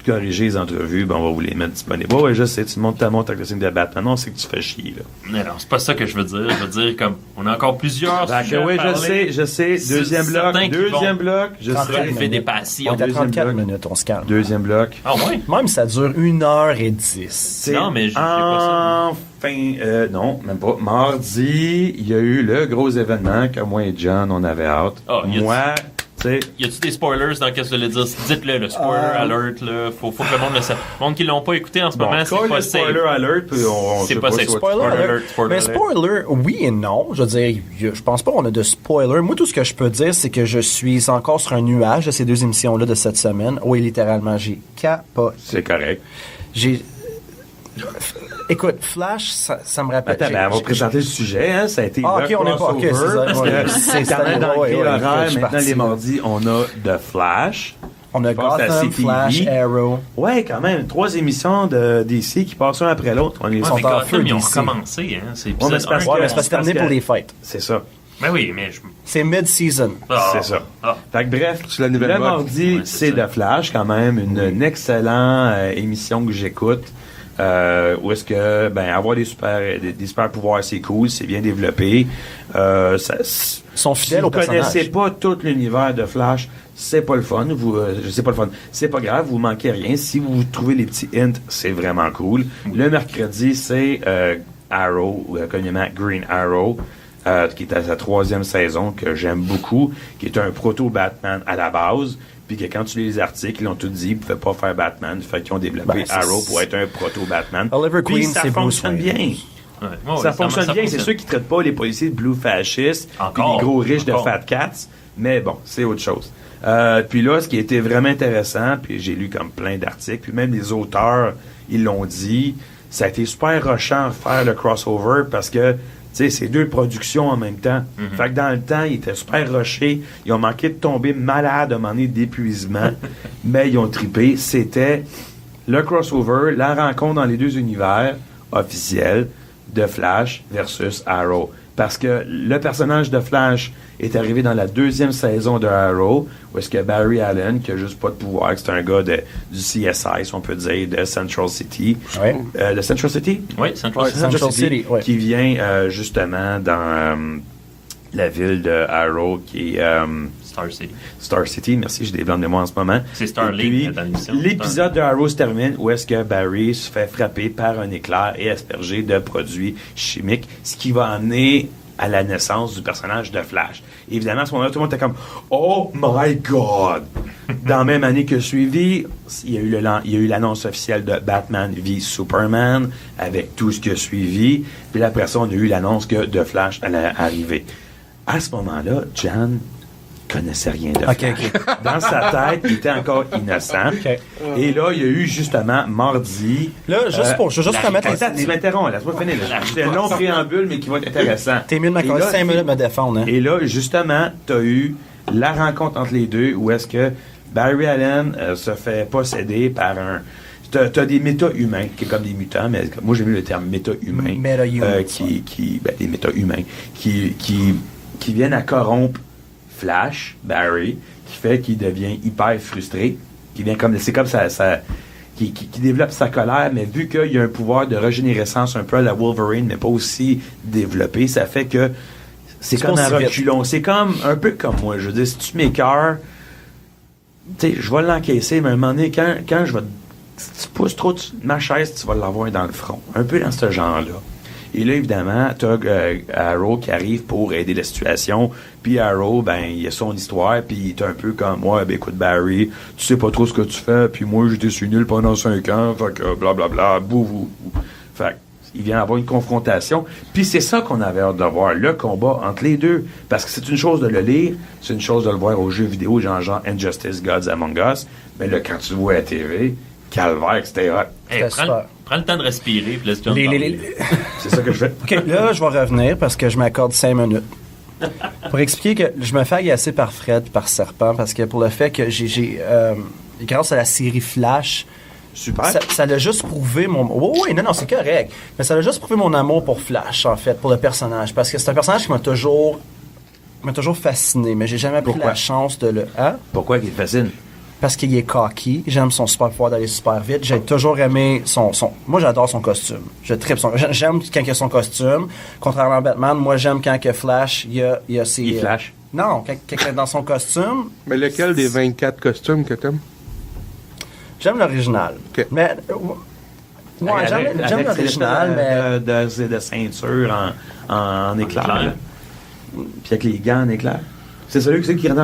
corriger les entrevues, ben on va vous les mettre disponibles. Ouais, je sais, tu montes ta montre avec le signe de Batman. Non, c'est que tu fais chier, là. Mais non, c'est pas ça que je veux dire. Je veux dire, comme, on a encore plusieurs Fait que sujets à oui, parler. je sais. C'est Deuxième bloc, certain qu'ils deuxième vont bloc. Je sais. relever des passions. On est à Deuxième 34 bloc. minutes, on se calme. Deuxième bloc. Ah ouais? Même ça dure 1h10. Non, mais j'ai pas Enfin, non, même pas. Mardi, il y a eu le gros événement que moi et John, on avait hâte. Ah, y a-tu- Moi, tu sais, Y a-tu des spoilers dans ce que je voulais dire? Dites-le, le spoiler alert, là. Faut que le monde le sache. Le monde qui l'ont pas écouté en ce bon, moment, c'est call pas le safe. spoiler alert, puis on C'est sait pas pas safe. soit- Spoiler Spoiler alert. alert, spoiler Mais alert. spoiler, oui et non. Je veux dire, je pense pas qu'on a de spoiler. Moi, tout ce que je peux dire, c'est que je suis encore sur un nuage de ces deux émissions-là de cette semaine. Oui, littéralement, j'ai capoté. C'est correct. J'ai... Écoute, Flash, ça me rappelle... Attends, ben, on va présenter le sujet, hein. Ça a été Ah, le ok, on est pas... Ok, crossover, c'est ça. parce Ouais, que c'est quand même dans ouais, le ouais, horaire, je suis maintenant, parti, les là. mardis, on a The Flash. On a Je pense à Gotham, CTV. Flash, Arrow. Ouais, quand même. 3 émissions de DC qui passent un après l'autre. On les Ouais, sont mais en Gotham, feu ils ont d'ici. recommencé, hein. C'est Ouais, mais épisode c'est parce 1. Ouais, que- mais c'est parce que c'est terminé parce pour que- les fêtes. C'est ça. Ben oui, mais je... C'est mid-season. Ah, C'est ça. ah. Fait que bref, C'est la nouvelle le mode. mardi, Ouais, c'est c'est ça. The Flash, quand même, une excellente émission que j'écoute. Où est-ce que, ben, avoir des super pouvoirs, c'est cool, c'est bien développé. Ils sont Si fidèles vous au personnage. connaissez pas tout l'univers de Flash, c'est pas le fun. C'est pas le fun. C'est pas grave, vous manquez rien. Si vous trouvez les petits hints, c'est vraiment cool. Le mercredi, c'est Arrow, ou communément Green Arrow, qui est à sa 3e saison, que j'aime beaucoup, qui est un proto-Batman à la base. Puis que quand tu lis les articles, ils ont tout dit, ils ne pouvaient pas faire Batman. Fait qu'ils ont développé Ben, c'est- Arrow pour être un proto-Batman. Oliver Puis Queen, ça c'est Bruce fonctionne Wayne. bien. Ouais. Ouais, Ça fonctionne bien. C'est fonctionne. sûr qu'ils ne traitent pas les policiers de blue fascistes puis Encore. des gros riches de Encore. fat cats. Mais bon, c'est autre chose. Puis là, ce qui a été vraiment intéressant, puis j'ai lu comme plein d'articles, puis même les auteurs, ils l'ont dit, ça a été super rushant de faire le crossover parce que, tu sais, c'est 2 productions en même temps. Fait que dans le temps, ils étaient super rushés. Ils ont manqué de tomber malades à un moment donné d'épuisement. Mais ils ont trippé. C'était le crossover, la rencontre dans les 2 univers officiels de Flash versus Arrow. Parce que le personnage de Flash est arrivé dans la 2e saison de Arrow, où est-ce que Barry Allen, qui a juste pas de pouvoir, que c'est un gars du CSI, si on peut dire, de Central City. Ouais. De Central City? Oui, Central Ouais, City. Central City, ouais. Qui vient justement dans la ville de Arrow, qui est Star City. Star City. Merci, j'ai des blancs de mémoire en ce moment. C'est Starlink, Et puis, dans l'émission. l'épisode de Arrow se termine où est-ce que Barry se fait frapper par un éclair et asperger de produits chimiques, ce qui va amener à la naissance du personnage de Flash. Évidemment, à ce moment-là, tout le monde était comme « Oh my God! » Dans la même année que suivi, il y a eu l'annonce officielle de Batman v Superman, avec tout ce qui a suivi. Puis après ça, on a eu l'annonce que The Flash allait arriver. À ce moment-là, Jan connaissait rien de Flash. Ok. Dans sa tête, il était encore innocent. Ok. Et là, il y a eu justement mardi... Là, je veux juste remettre... Attends, tu m'interromps, laisse-moi finir. C'est un long préambule, mais qui va être intéressant. T'es mieux de Et m'accorder là, 5 minutes de me défendre, hein? Et là, justement, tu as eu la rencontre entre les deux où est-ce que Barry Allen se fait posséder par un... T'as des méta-humains, qui est comme des mutants, mais moi j'aime mieux le terme méta-humain. Méta-humain. Des méta-humains qui viennent à corrompre Flash, Barry, qui fait qu'il devient hyper frustré, qui vient comme... C'est comme ça qui développe sa colère, mais vu qu'il y a un pouvoir de régénérescence un peu à la Wolverine, mais pas aussi développé, ça fait que c'est comme un reculon. C'est comme un peu comme moi. Je veux dire, si tu m'écœures, tu sais, je vais l'encaisser, mais à un moment donné, quand je vais... Si tu pousses trop ma chaise, tu vas l'avoir dans le front. Un peu dans ce genre-là. Et là, évidemment, tu as Arrow qui arrive pour aider la situation. Puis Arrow, ben, il a son histoire. Puis il est un peu comme moi. Ben, écoute, Barry, tu sais pas trop ce que tu fais. Puis moi, j'étais sur nul pendant 5 ans. Fait que blablabla, bou. Fait que, il vient avoir une confrontation. Puis c'est ça qu'on avait hâte de voir, le combat entre les deux. Parce que c'est une chose de le lire, c'est une chose de le voir aux jeux vidéo, genre Injustice, Gods Among Us. Mais là, quand tu le vois à la TV, calvaire, c'était hot. Hey, super. prends le temps de respirer, puis laisse John parler. C'est ça que je fais. OK, là, je vais revenir parce que je m'accorde 5 minutes. Pour expliquer que je me fais agacer par Fred, par Serpent, parce que pour le fait que grâce à la série Flash, Super. ça l'a juste prouvé mon... Oui, non, c'est correct. Mais ça l'a juste prouvé mon amour pour Flash, en fait, pour le personnage. Parce que c'est un personnage qui m'a toujours fasciné, mais j'ai jamais pris Pourquoi? la chance de le... Hein? Pourquoi il te fascine? parce qu'il est cocky. J'aime son super pouvoir d'aller super vite. J'ai toujours aimé moi, j'adore son costume. J'aime quand il a son costume. Contrairement à Batman, moi, j'aime quand que Flash, il y a ses... Il flash. Non, quand il est dans son costume. Mais lequel des 24 costumes que t'aimes? J'aime l'original. Ok. Mais... ouais, j'aime l'original, mais... De ceinture en éclair. éclair. là. Puis avec les gants en éclair. C'est celui qui rentre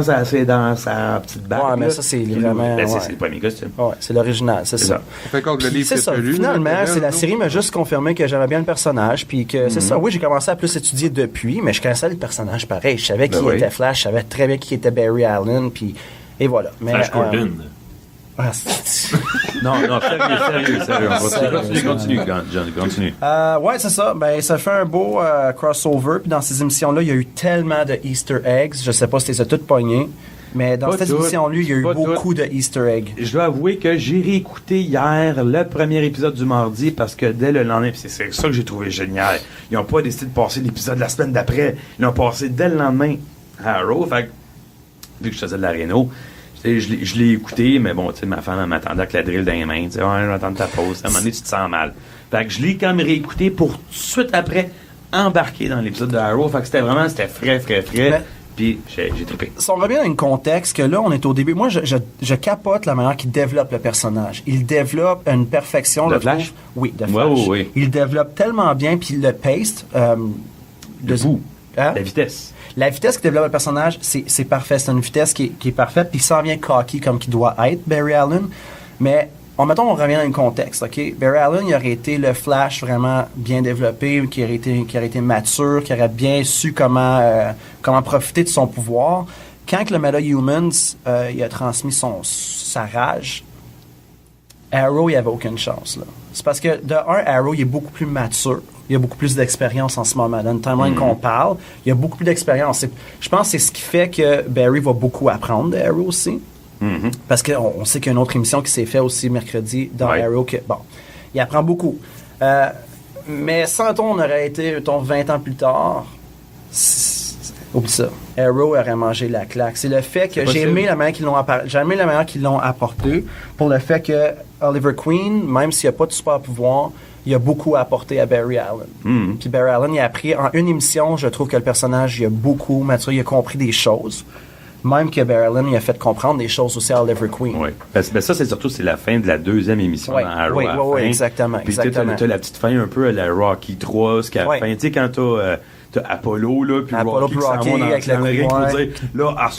dans sa petite bague. Ouais, mais là. ça, c'est Puis vraiment... ben, ouais. c'est le premier costume. Ouais, c'est l'original, c'est ça. Fait contre le Puis livre c'est que ça. t'as lu, Finalement, là, c'est la non? série m'a juste confirmé que j'aimais bien le personnage, puis que c'est ça. Oui, j'ai commencé à plus étudier depuis, mais je connaissais le personnage pareil. Je savais qui Ben oui. était Flash, je savais très bien qui était Barry Allen, puis et voilà. Mais, Flash Gordon. Non, sérieux. Continue, John, continue. Ouais, c'est ça. Ben, ça fait un beau crossover. Puis dans ces émissions-là, il y a eu tellement de Easter eggs. Je sais pas si tu les as toutes pognées, mais dans Pas cette toutes. émission-là, il y a eu Pas beaucoup de Easter eggs. Je dois avouer que j'ai réécouté hier le premier épisode du mardi parce que dès le lendemain, puis c'est ça que j'ai trouvé génial. Ils n'ont pas décidé de passer l'épisode la semaine d'après. Ils l'ont passé dès le lendemain à Arrow. Fait que, vu que je faisais de la réno, je l'ai écouté, mais bon, tu sais, ma femme elle m'attendait avec la drill dans les mains. Tu sais, ouais, j'attends ta pause. À un moment donné, tu te sens mal. Fait que je l'ai quand même réécouté pour tout de suite après embarquer dans l'épisode de Arrow. Fait que c'était frais. Mais- Puis j'ai trippé. Si on revient dans un contexte que là, on est au début. Moi, je capote la manière qu'il développe le personnage. Il développe une perfection. De je Flash? trouve. Oui, de Ouais, Flash. oui. Il développe tellement bien, puis le paste. Debout. Hein? La vitesse. La vitesse qu'il développe le personnage, c'est parfait. C'est une vitesse qui est parfaite, puis il s'en vient cocky comme qu'il doit être, Barry Allen. Mais, mettons, on revient dans le contexte, OK? Barry Allen, il aurait été le Flash vraiment bien développé, qui aurait été mature, qui aurait bien su comment profiter de son pouvoir. Quand que le Meta-Humans, il a transmis sa rage, Arrow, il n'y avait aucune chance, là. C'est parce que, de un, Arrow, il est beaucoup plus mature. Il y a beaucoup plus d'expérience en ce moment. Dans le timeline qu'on parle, il y a beaucoup plus d'expérience. Je pense que c'est ce qui fait que Barry va beaucoup apprendre de Arrow aussi. Parce qu'on sait qu'il y a une autre émission qui s'est faite aussi mercredi dans Ouais. Arrow. Bon, il apprend beaucoup. Mais sans on aurait été, 20 ans plus tard, oublie ça. Arrow aurait mangé la claque. C'est le fait que C'est j'ai possible. aimé la manière qu'ils l'ont apporté pour le fait que Oliver Queen, même s'il n'y a pas de super pouvoir, il a beaucoup apporté à Barry Allen. Puis Barry Allen, il a appris en une émission, je trouve que le personnage, il a beaucoup maturé, il a compris des choses. Même que Barry Allen, il a fait comprendre des choses aussi à Oliver Queen. Oui. Ben, ça, c'est la fin de la deuxième émission Ouais, dans Arrow. oui, à la oui, fin. exactement, Puis exactement. t'as la petite fin un peu à la Rocky 3, ce qu'à la Ouais. fin, tu sais, quand t'as Apollo, là, puis Apollo Rocky puis qui s'en Rocky vont avec dans le le ring pour ouais. dire, là,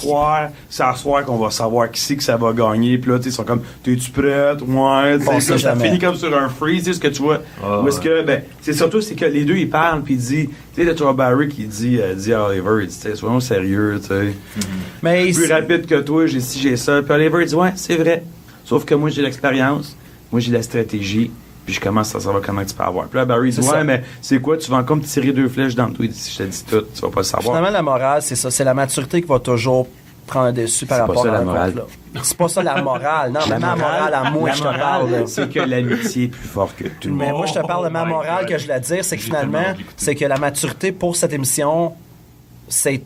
c'est à soir qu'on va savoir qui c'est que ça va gagner, puis là, tu sais, ils sont comme, t'es-tu prête? Ouais, tu Bon, sais, ça jamais. finit comme sur un freeze, tu sais, ce que tu vois. Ah, Ou est-ce que, ben, c'est surtout, c'est que les deux, ils parlent, puis ils disent, tu sais, tu vois Barry qui dit à Oliver, il dit, tu sais, soyons sérieux, tu sais. Mais Je suis plus rapide que toi, j'ai ci, j'ai ça. Puis Oliver dit, ouais, c'est vrai. Sauf que moi, j'ai l'expérience, moi, j'ai la stratégie, puis je commence à savoir comment tu peux avoir. Puis là, Barry dit, C'est ouais, ça. mais c'est quoi, tu vas comme tirer 2 flèches dans le tout. Il dit, si je te dis tout, tu vas pas le savoir. finalement, la morale, c'est ça. C'est la maturité qui va toujours prendre le dessus par C'est pas rapport ça, à la un morale. couple, là. C'est pas ça la morale. Non, mais ma morale à moi, la je te morale, parle. là. c'est que l'amitié est plus forte que tout. Mais moi, je te parle de ma Oh my morale God. que je voulais dire, c'est que J'ai finalement, tellement hâte d'écouter. c'est que la maturité pour cette émission, c'était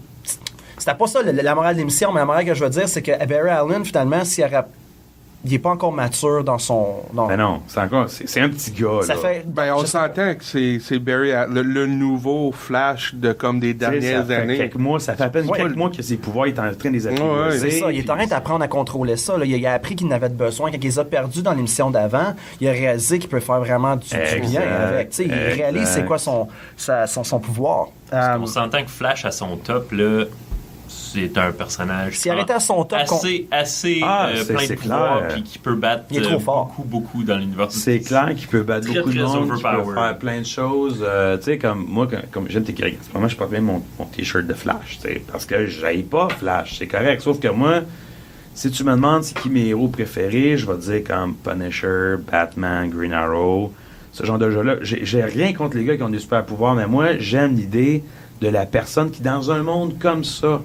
pas ça la morale de l'émission, mais la morale que je veux dire, c'est que Barry Allen, finalement, il est pas encore mature dans son... Ben non, c'est un petit gars, ça là. fait... Ben, on je sais s'entend que c'est Barry, le nouveau Flash de comme des Tu sais, dernières ça fait années. quelques mois, ça fait à peine Ouais. quelques mois que ses pouvoirs, il est en train de les Ouais, apprivoiser. C'est ça, il est en train d'apprendre à contrôler ça. Là. Il a appris qu'il en avait besoin. Quand il les a perdus dans l'émission d'avant, il a réalisé qu'il peut faire vraiment du bien avec. Tu sais, il réalise c'est quoi son pouvoir. On s'entend que Flash à son top, là, c'est un personnage S'il arrêtait à son top... assez Ah, plein de c'est pouvoir clair. puis qui peut battre Il est trop fort. beaucoup dans l'univers. C'est clair qu'il peut battre Très, beaucoup de très monde, qu'il peut overpowered. faire plein de choses. Tu sais, comme moi, comme j'aime tes caricatures, moi, je porte bien mon t-shirt de Flash, tu sais, parce que j'haïs pas Flash, c'est correct. Sauf que moi, si tu me demandes c'est qui mes héros préférés, je vais te dire comme Punisher, Batman, Green Arrow, ce genre de jeu-là. J'ai rien contre les gars qui ont des super pouvoirs, mais moi, j'aime l'idée de la personne qui, dans un monde comme ça,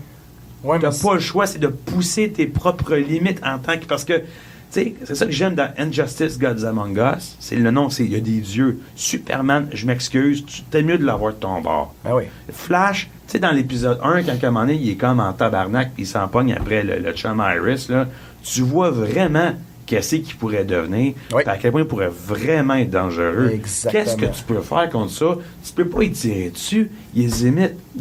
Ouais, t'as mais pas le choix, c'est de pousser tes propres limites en tant que... Parce que, tu sais, c'est ça que j'aime dans Injustice Gods Among Us. C'est le nom, il y a des dieux. Superman, je m'excuse, t'es mieux de l'avoir de ton bord. Ah oui. Flash, tu sais, dans l'épisode 1, quand à un moment donné, il est comme en tabarnak, puis il s'empogne après le chum Iris, là. tu vois vraiment qu'est-ce qu'il pourrait devenir, Oui. puis à quel point il pourrait vraiment être dangereux. Exactement. Qu'est-ce que tu peux faire contre ça? Tu peux pas y tirer dessus, ils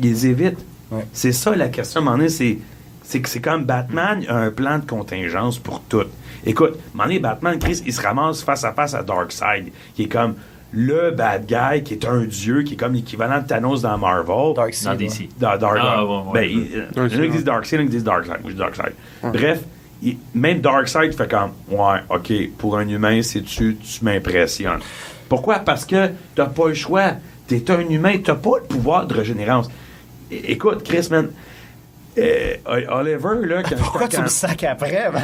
les évitent. Ouais. C'est ça la question, à un moment donné, c'est que c'est comme Batman a un plan de contingence pour tout. Écoute, à un moment donné, Batman, Chris, il se ramasse face à face à Darkseid, qui est comme le bad guy, qui est un dieu, qui est comme l'équivalent de Thanos dans Marvel. Darkseid, Dans ouais. DC. Dans Dark. Ah, ouais, ouais. Ben, il y en a qui disent Darkseid, il y en a qui disent Darkseid. Moi, je dis Darkseid. Bref, même Darkseid fait comme, ouais, OK, pour un humain, tu m'impressionnes. Pourquoi? Parce que t'as pas le choix. T'es un humain, t'as pas le pouvoir de régénérance. Écoute, Chris, man, Oliver, là, quand Pourquoi tu me sacs après, man?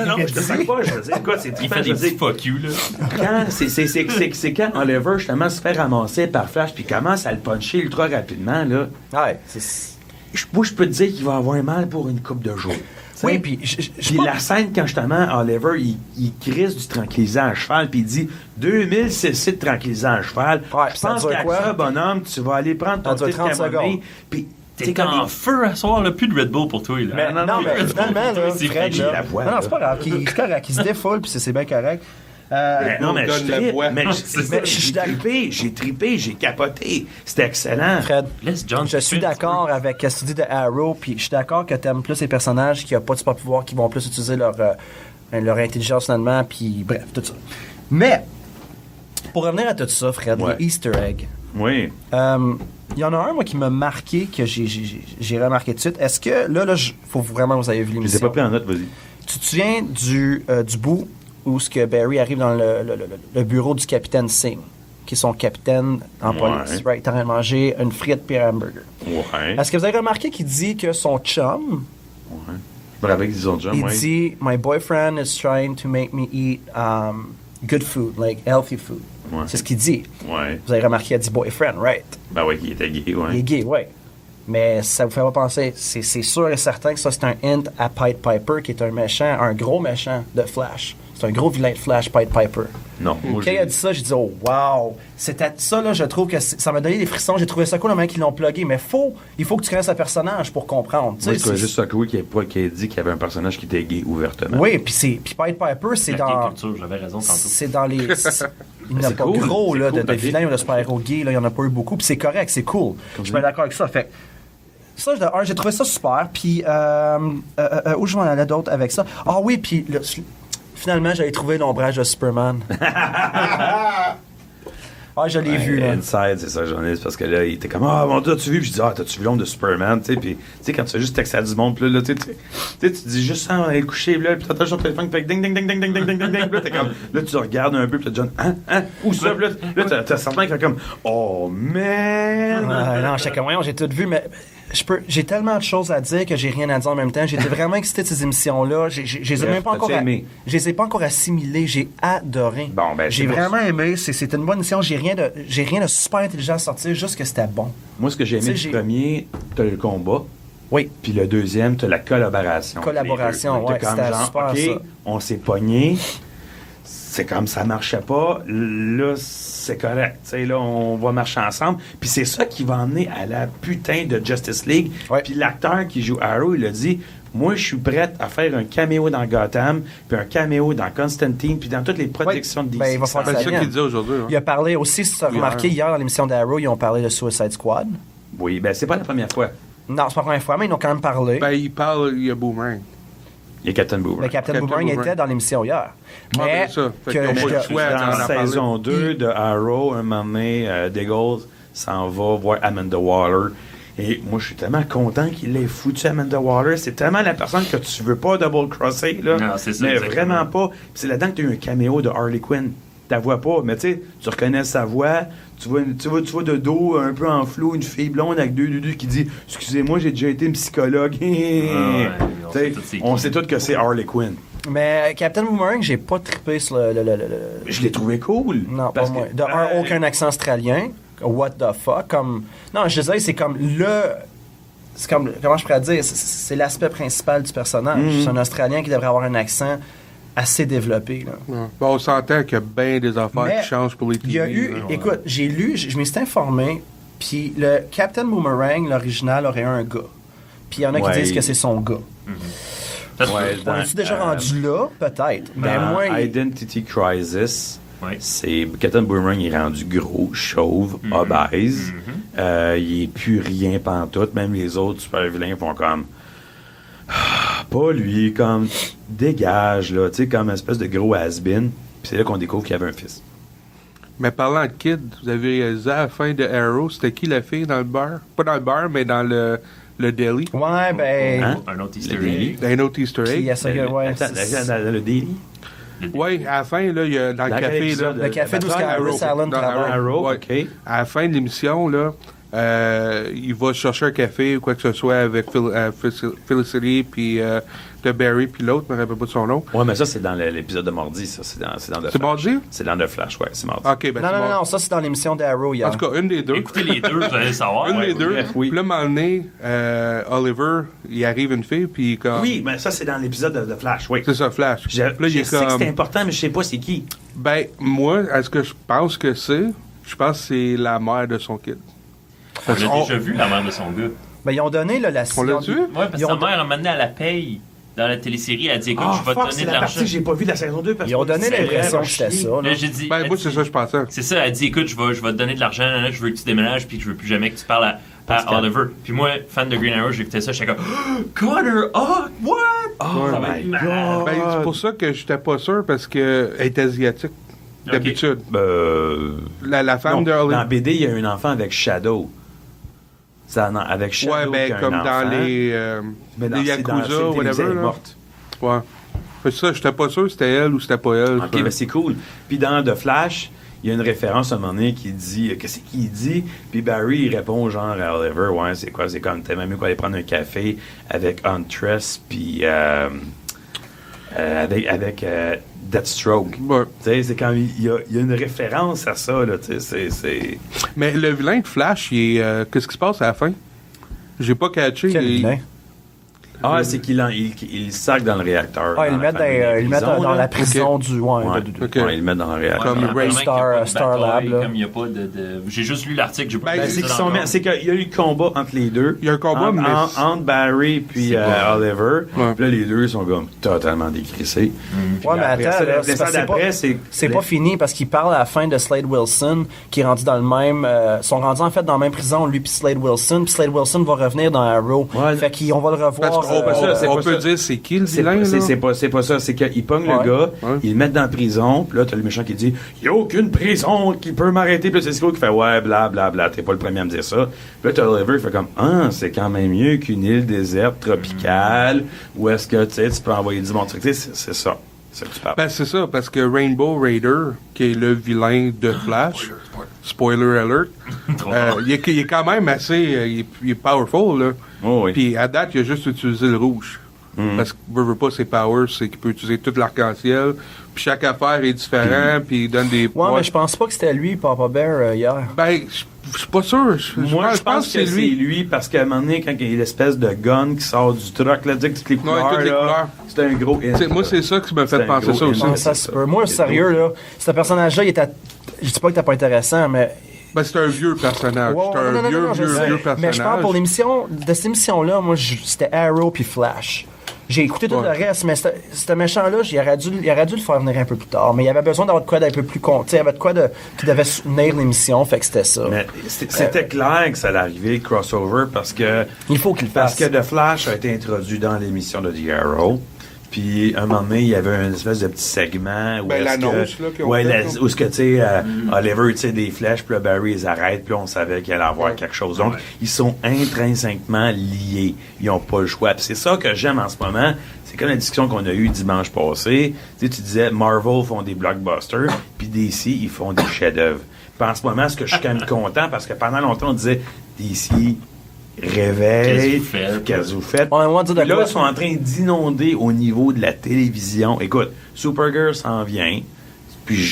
Non, je te sac pas, je veux dire, écoute, c'est Il trippant, fait je des veux dire, petits fuck you, là. quand c'est quand Oliver justement se fait ramasser par Flash puis commence à le puncher ultra rapidement là, Ouais, moi je peux te dire qu'il va avoir mal pour une couple de jours. Oui, T'sais? puis Puis la scène quand justement Oliver il crisse du tranquillisant à cheval puis il dit 2000 cc de tranquillisant à cheval. Ouais, Je ça pense dure qu'à quoi? ça bonhomme tu vas aller prendre ton Ça dure petit 30 camomille secondes. puis T'es en feu à soir, là. Plus de Red Bull pour toi, là. Mais, non, mais finalement, là, C'est Fred, fini, là, la voix, non, là. c'est pas grave, c'est correct, il se défoule, puis c'est bien correct. non, mais donne je la trippe, voix. mais C'est ça. j'ai trippé, j'ai capoté. C'était excellent. Fred, Laisse John je suis d'accord avec ce que tu dis de Arrow, puis je suis d'accord que tu aimes plus les personnages qui n'ont pas de super pouvoir, qui vont plus utiliser leur intelligence finalement, puis bref, tout ça. Mais, pour revenir à tout ça, Fred, Ouais. les Easter eggs, Oui. il y en a un, moi, qui m'a marqué, que j'ai remarqué tout de suite. Est-ce que, là, faut vraiment que vous ayez vu Je les ai l'émission. pas pris en note, vas-y. Tu te souviens du bout où ce que Barry arrive dans le bureau du capitaine Singh, qui est son capitaine en Ouais. police, right? T'es en train de manger une frite puis un hamburger. Ouais. Est-ce que vous avez remarqué qu'il dit que son chum, Ouais. Je me rappelle qu'ils ont déjà, il moi. dit « My boyfriend is trying to make me eat good food, like healthy food. Ouais. C'est ce qu'il dit. Ouais. Vous avez remarqué, il a dit « boyfriend », right? Ben ouais, qui était gay, ouais. Il est gay, ouais. Mais ça vous fait pas penser. C'est sûr et certain que ça, c'est un hint à Pied Piper, qui est un méchant, un gros méchant de Flash. C'est un gros vilain de Flash, Pied Piper. Non, moi, Quand il a dit ça, j'ai dit, oh, wow! C'était ça, là, je trouve que ça m'a donné des frissons. J'ai trouvé ça cool, le mec qui l'ont plugué. Mais il faut que tu connaisses le personnage pour comprendre. Tu moi, sais, je trouvais c'est- juste ça cool qui a dit qu'il y avait un personnage qui était gay ouvertement. Oui, puis Pied Piper, c'est La dans. culture, j'avais raison tantôt. C'est dans les. Il n'y en a C'est pas cool, gros, c'est là, cool, de pareil. vilains ou de super-héros gays, là. Il n'y en a pas eu beaucoup. Puis c'est correct, c'est cool. Je suis bien d'accord avec ça. Fait ça, j'ai trouvé ça super. Puis, où je m'en allais d'autre avec ça? Ah oui, puis finalement, j'avais trouvé l'ombrage de Superman. Ah, je l'ai vu, là. Inside, c'est ça, journaliste, parce que là, il était comme, ah, mon Dieu, t'as-tu vu? Puis je dis, ah, t'as-tu vu l'ombre de Superman? Tu sais, puis, tu sais, quand tu fais juste texter à du monde, puis là, tu sais, tu dis juste, ah, aller coucher, puis là, puis t'entends ton téléphone, puis ding, ding, ding, ding, ding, ding, ding, ding, ding, puis là, t'es comme, là, tu regardes un peu, puis t'as John, où ça? Puis là, t'as certains qui fait comme, oh, man! Non, chacun moyen, j'ai tout vu, mais j'ai tellement de choses à dire que j'ai rien à dire en même temps. J'étais vraiment excité de ces émissions-là. Je les ai Bref, même pas t'as-tu encore aimé? je les ai pas encore assimilées. J'ai adoré. Bon, ben, j'ai c'est pour vraiment aimé. C'était une bonne émission. J'ai rien de super intelligent à sortir, juste que c'était bon. Moi, ce que j'ai aimé Tu sais, du premier, t'as le combat, Oui. puis le deuxième, t'as la collaboration. Collaboration, Les deux. ouais, T'as comme c'était genre, super, OK, ça. on s'est pogné, c'est comme ça marchait pas, là, c'est correct. Tu sais, là, on va marcher ensemble. Puis c'est ça qui va emmener à la putain de Justice League. Ouais. Puis l'acteur qui joue Arrow, il a dit, moi, je suis prêt à faire un caméo dans Gotham, puis un caméo dans Constantine, puis dans toutes les productions de DC. Ben, il va falloir C'est Ça ça vient. qu'il disait aujourd'hui. Hein. Il a parlé aussi, si tu as remarqué, Ouais. hier dans l'émission d'Arrow, ils ont parlé de Suicide Squad. Oui, ben c'est pas la première fois. Non, c'est pas la première fois, mais ils ont quand même parlé. Ben, il y a Boomerang. Il y a Captain Boomerang. le Captain Captain Boomerang Boomerang. était dans l'émission hier. Mais ben, ça. Fait que qu'ils ont je pas le te- choix d'en Dans parler. saison 2 de Arrow, un moment donné, Deagles s'en va voir Amanda Waller. Et moi, je suis tellement content qu'il ait foutu Amanda Waller. C'est tellement la personne que tu veux pas double-crosser, là. Non, c'est ça, mais exactement. vraiment pas. Puis c'est là-dedans que tu as eu un caméo de Harley Quinn. Tu la vois pas, mais tu sais, tu reconnais sa voix. Tu vois de dos, un peu en flou, une fille blonde avec deux dudus qui dit « Excusez-moi, j'ai déjà été une psychologue. » ouais, on Tu sais, sait tous c'est on qui. sait tous que c'est Harley Quinn. Mais Captain Boomerang, j'ai pas trippé sur le. Je l'ai trouvé cool. Non, pas parce moi. que- De un, aucun accent australien. What the fuck? Comme. Non, je disais, c'est comme le. C'est comme. Comment je pourrais dire? C'est l'aspect principal du personnage. Mhm. C'est un Australien qui devrait avoir un accent assez développé. Là. Ouais. Bon, on s'entend qu'il y a bien des affaires Mais qui changent pour les TV. Il y a eu. là. Écoute, j'ai lu, je me suis informé, puis le Captain Boomerang, l'original, aurait un gars. Puis il y en a qui Ouais. disent que c'est son gars. Ça se Ouais, peut. On est-tu déjà rendu là? Peut-être. Mais Dans moi, Identity Crisis, Ouais. c'est Captain Boomerang il est rendu gros, chauve, obèse. Il est plus rien pantoute. Même les autres super vilains font comme... Pas lui, comme... Dégage, là. Tu sais, comme une espèce de gros has-been. Puis c'est là qu'on découvre qu'il y avait un fils. Mais parlant de Kid, vous avez réalisé à la fin de Arrow, c'était qui la fille dans le bar? Pas dans le bar, mais dans le deli. ouais, ben. Hein? Un autre Easter Le Daily. egg. Dans un autre Easter Puis il y egg. a ça, ouais, Attends, c'est- dans le Daily? Oui, à la fin, là, il y a, dans le Dans quel café, là, épisode? Le café d'où Iris Allen Dans travaille. Arrow, Ouais. OK. À la fin de l'émission, là, il va chercher un café ou quoi que ce soit avec Felicity, puis de Barry, puis l'autre, je me rappelle pas de son nom. Ouais, mais ça, c'est dans l'épisode de mardi, ça. C'est dans The C'est Flash. mardi? C'est dans The Flash, ouais, c'est mardi. OK, ben Non, c'est non, bon. non, ça c'est dans l'émission d'Arrow hier. En tout cas, une des deux. Écoutez les deux, vous allez le savoir. Une Ouais. des deux. bref, oui. Puis là, à un moment donné, Oliver, il arrive une fille, puis comme... Oui, mais ça, c'est dans l'épisode de The Flash, oui. C'est ça, Flash. Je, Puis là, il je est sais que comme... c'est important, mais je sais pas c'est qui. Ben, moi, à ce que je pense que c'est, je pense que c'est la mère de son kid. On l'a On- déjà vu, la mère de son gars. Ben, ils ont donné là, la On l'a ils ont- vu? Ouais, parce Ils que sa ont- mère, a donné à la paye dans la télésérie. Elle a dit, écoute, je vais te donner c'est de la l'argent. partie que j'ai pas vue de la saison 2. Parce Ils ont que donné c'est l'impression vraiment que c'était chier. ça. Là. Là, j'ai dit, Ben, elle moi, dit- c'est ça que je pensais. C'est ça, elle dit, écoute, je vais te donner de l'argent, là, je veux que tu déménages, puis que je veux plus jamais que tu parles à Parce que- Oliver. Puis moi, fan de Green Arrow, j'écoutais ça, j'étais comme, Connor, oh, what? Oh Ça va my être malade. God. Ben, c'est pour ça que j'étais pas sûr, parce qu'elle est asiatique, d'habitude. La femme Non, de dans Oliver... BD, il y a un enfant avec Shadow. Avec Shadow. Ouais, qui ben, a un comme enfant, dans les mais dans les c'est dans la Yakuza, série télévisée, whatever, elle est là. morte. Ouais. Fait que ça, j'étais pas sûr si c'était elle ou c'était pas elle. OK, ben c'est cool. Puis dans The Flash, il y a une référence à un moment donné qui dit qu'est-ce qu'il dit? Puis Barry, il répond genre à Oliver, ouais, c'est quoi? C'est comme t'aimes mieux quoi aller prendre un café avec Huntress, puis avec Deathstroke. Ouais. Tu sais, c'est quand il y a une référence à ça, là, tu sais, c'est... Mais le vilain de Flash, il est, qu'est-ce qui se passe à la fin? J'ai pas catché. Quel vilain. Ah, c'est qu'il il sac dans le réacteur. Ah, ils le dans la mettent famille de ils le mettent prison, dans là. la prison du. Ouais, Ouais, Ok. ouais, ils le mettent dans le réacteur. Comme Ray Star Lab, là. Comme il n'y a pas de. J'ai juste lu l'article, j'ai pas Ben, lu C'est ça qu'ils sont encore. c'est qu'il y a eu le combat entre les deux. Il y a un combat, mais... Entre Barry puis C'est pas- Oliver. Ouais. Puis là, les deux sont comme totalement décrissés. Puis Ouais, mais après attends, ça, là, c'est l'essai parce que d'après, c'est pas fini parce qu'il parle à la fin de Slade Wilson qui est rendu dans le même. Sont rendus en fait dans la même prison, lui puis Slade Wilson. Puis Slade Wilson va revenir dans Arrow. Ouais. Fait qu'on va le Parce revoir. qu'on ça, c'est on pas peut ça. dire c'est qui le C'est vilain, pas, là? c'est pas ça, c'est qu'ils pognent Ouais. le gars, Ouais. ils le mettent dans la prison, puis là, t'as le méchant qui dit « Il n'y a aucune prison qui peut m'arrêter », puis là, c'est Cisco qui fait « Ouais, bla, bla, bla, t'es pas le premier à me dire ça ». Puis là, t'as Oliver qui fait comme « Ah, c'est quand même mieux qu'une île déserte tropicale, où est-ce que, tu sais, tu peux envoyer du monde. » Tu sais, c'est ça. C'est ça que tu parles. Ben, c'est ça, parce que Rainbow Raider, qui est le vilain de Flash, spoiler alert, Trop il est quand même assez... il est powerful, là. Oh, oui. Puis à date, il a juste utilisé le rouge. Parce que veut pas ses powers, c'est qu'il peut utiliser tout l'arc-en-ciel. Puis chaque affaire est différente, puis il donne des Ouais, points. mais je pense pas que c'était lui, Papa Bear, hier. Ben, je suis pas sûr. Moi, je pense que c'est lui, parce qu'à un moment donné, quand il y a l'espèce de gun qui sort du truck, là, tu sais, que toutes les couleurs, toutes les là, couleurs. c'est un gros hint. Moi, c'est ça qui me C'est fait un penser gros ça aussi. hint. Non, ça se peut. Moi, sérieux, là, ce personnage-là, il était. Je dis pas que t'es pas intéressant, mais. Ben, c'est un vieux personnage. Ouais, c'est un non, non, vieux, non, je vieux, sais. vieux personnage. Mais je parle pour l'émission, de cette émission-là, moi, c'était Arrow puis Flash. J'ai écouté tout Ouais. le reste, mais ce méchant-là, il aurait dû le faire venir un peu plus tard. Mais il avait besoin d'avoir de quoi d'un peu plus con. Tu sais, il y avait de quoi qui devait soutenir l'émission, fait que c'était ça. Mais c'était clair que ça allait arriver, le crossover, parce que Il faut qu'il le Parce fasse. que The Flash a été introduit dans l'émission de The Arrow. Puis, un moment donné, il y avait une espèce de petit segment où Ben, est-ce l'annonce, que... là, qu'ils ont ouais, fait, là. où est-ce que, tu sais, Oliver, tu sais, des flèches, puis là, Barry, ils arrêtent, puis on savait qu'il allait avoir quelque chose. Donc, ils sont intrinsèquement liés. Ils n'ont pas le choix. Puis c'est ça que j'aime en ce moment. C'est comme la discussion qu'on a eue dimanche passé. Tu sais, tu disais, Marvel font des blockbusters, puis DC, ils font des chefs-d'œuvre. Puis en ce moment, ce que je suis quand même content, parce que pendant longtemps, on disait, DC... Réveil, qu'est-ce que vous faites? On va dire de Puis là, quoi? ils sont en train d'inonder au niveau de la télévision. Écoute, Supergirl s'en vient. Puis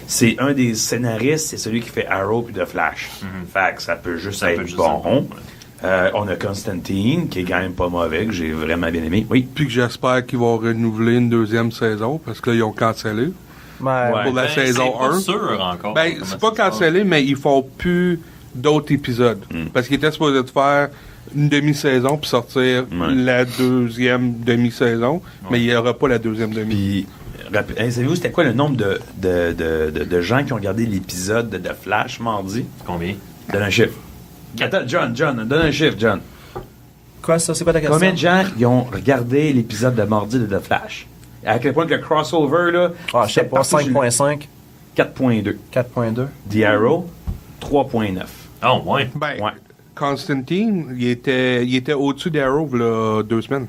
c'est un des scénaristes, c'est celui qui fait Arrow puis The Flash. Fait que ça peut juste être bon. On a Constantine, qui est quand même pas mauvais, que j'ai vraiment bien aimé. Oui. Puis que j'espère qu'ils vont renouveler une deuxième saison, parce que là, ils ont cancellé. Ouais. Pour la saison C'est 1. pas sûr encore. Ben, c'est pas cancellé, mais ils font plus d'autres épisodes. Parce qu'ils étaient supposés de faire une demi-saison puis sortir Ouais. la deuxième demi-saison, mais il n'y aura pas la deuxième demi. Puis, savez-vous, c'était quoi le nombre de gens qui ont regardé l'épisode de Flash mardi? Combien? Donne un chiffre. Attends, John, donne un chiffre, John. Quoi, ça? C'est quoi ta question? Combien de gens qui ont regardé l'épisode de mardi de The Flash? À quel point que le crossover, là, Ah, je sais c'était pas, partout sur le- 5.5, 4.2. 4.2. The Arrow, 3.9. Oh, ouais. Ben, Ouais. Constantine, il était au-dessus d'Arrow là, 2 semaines.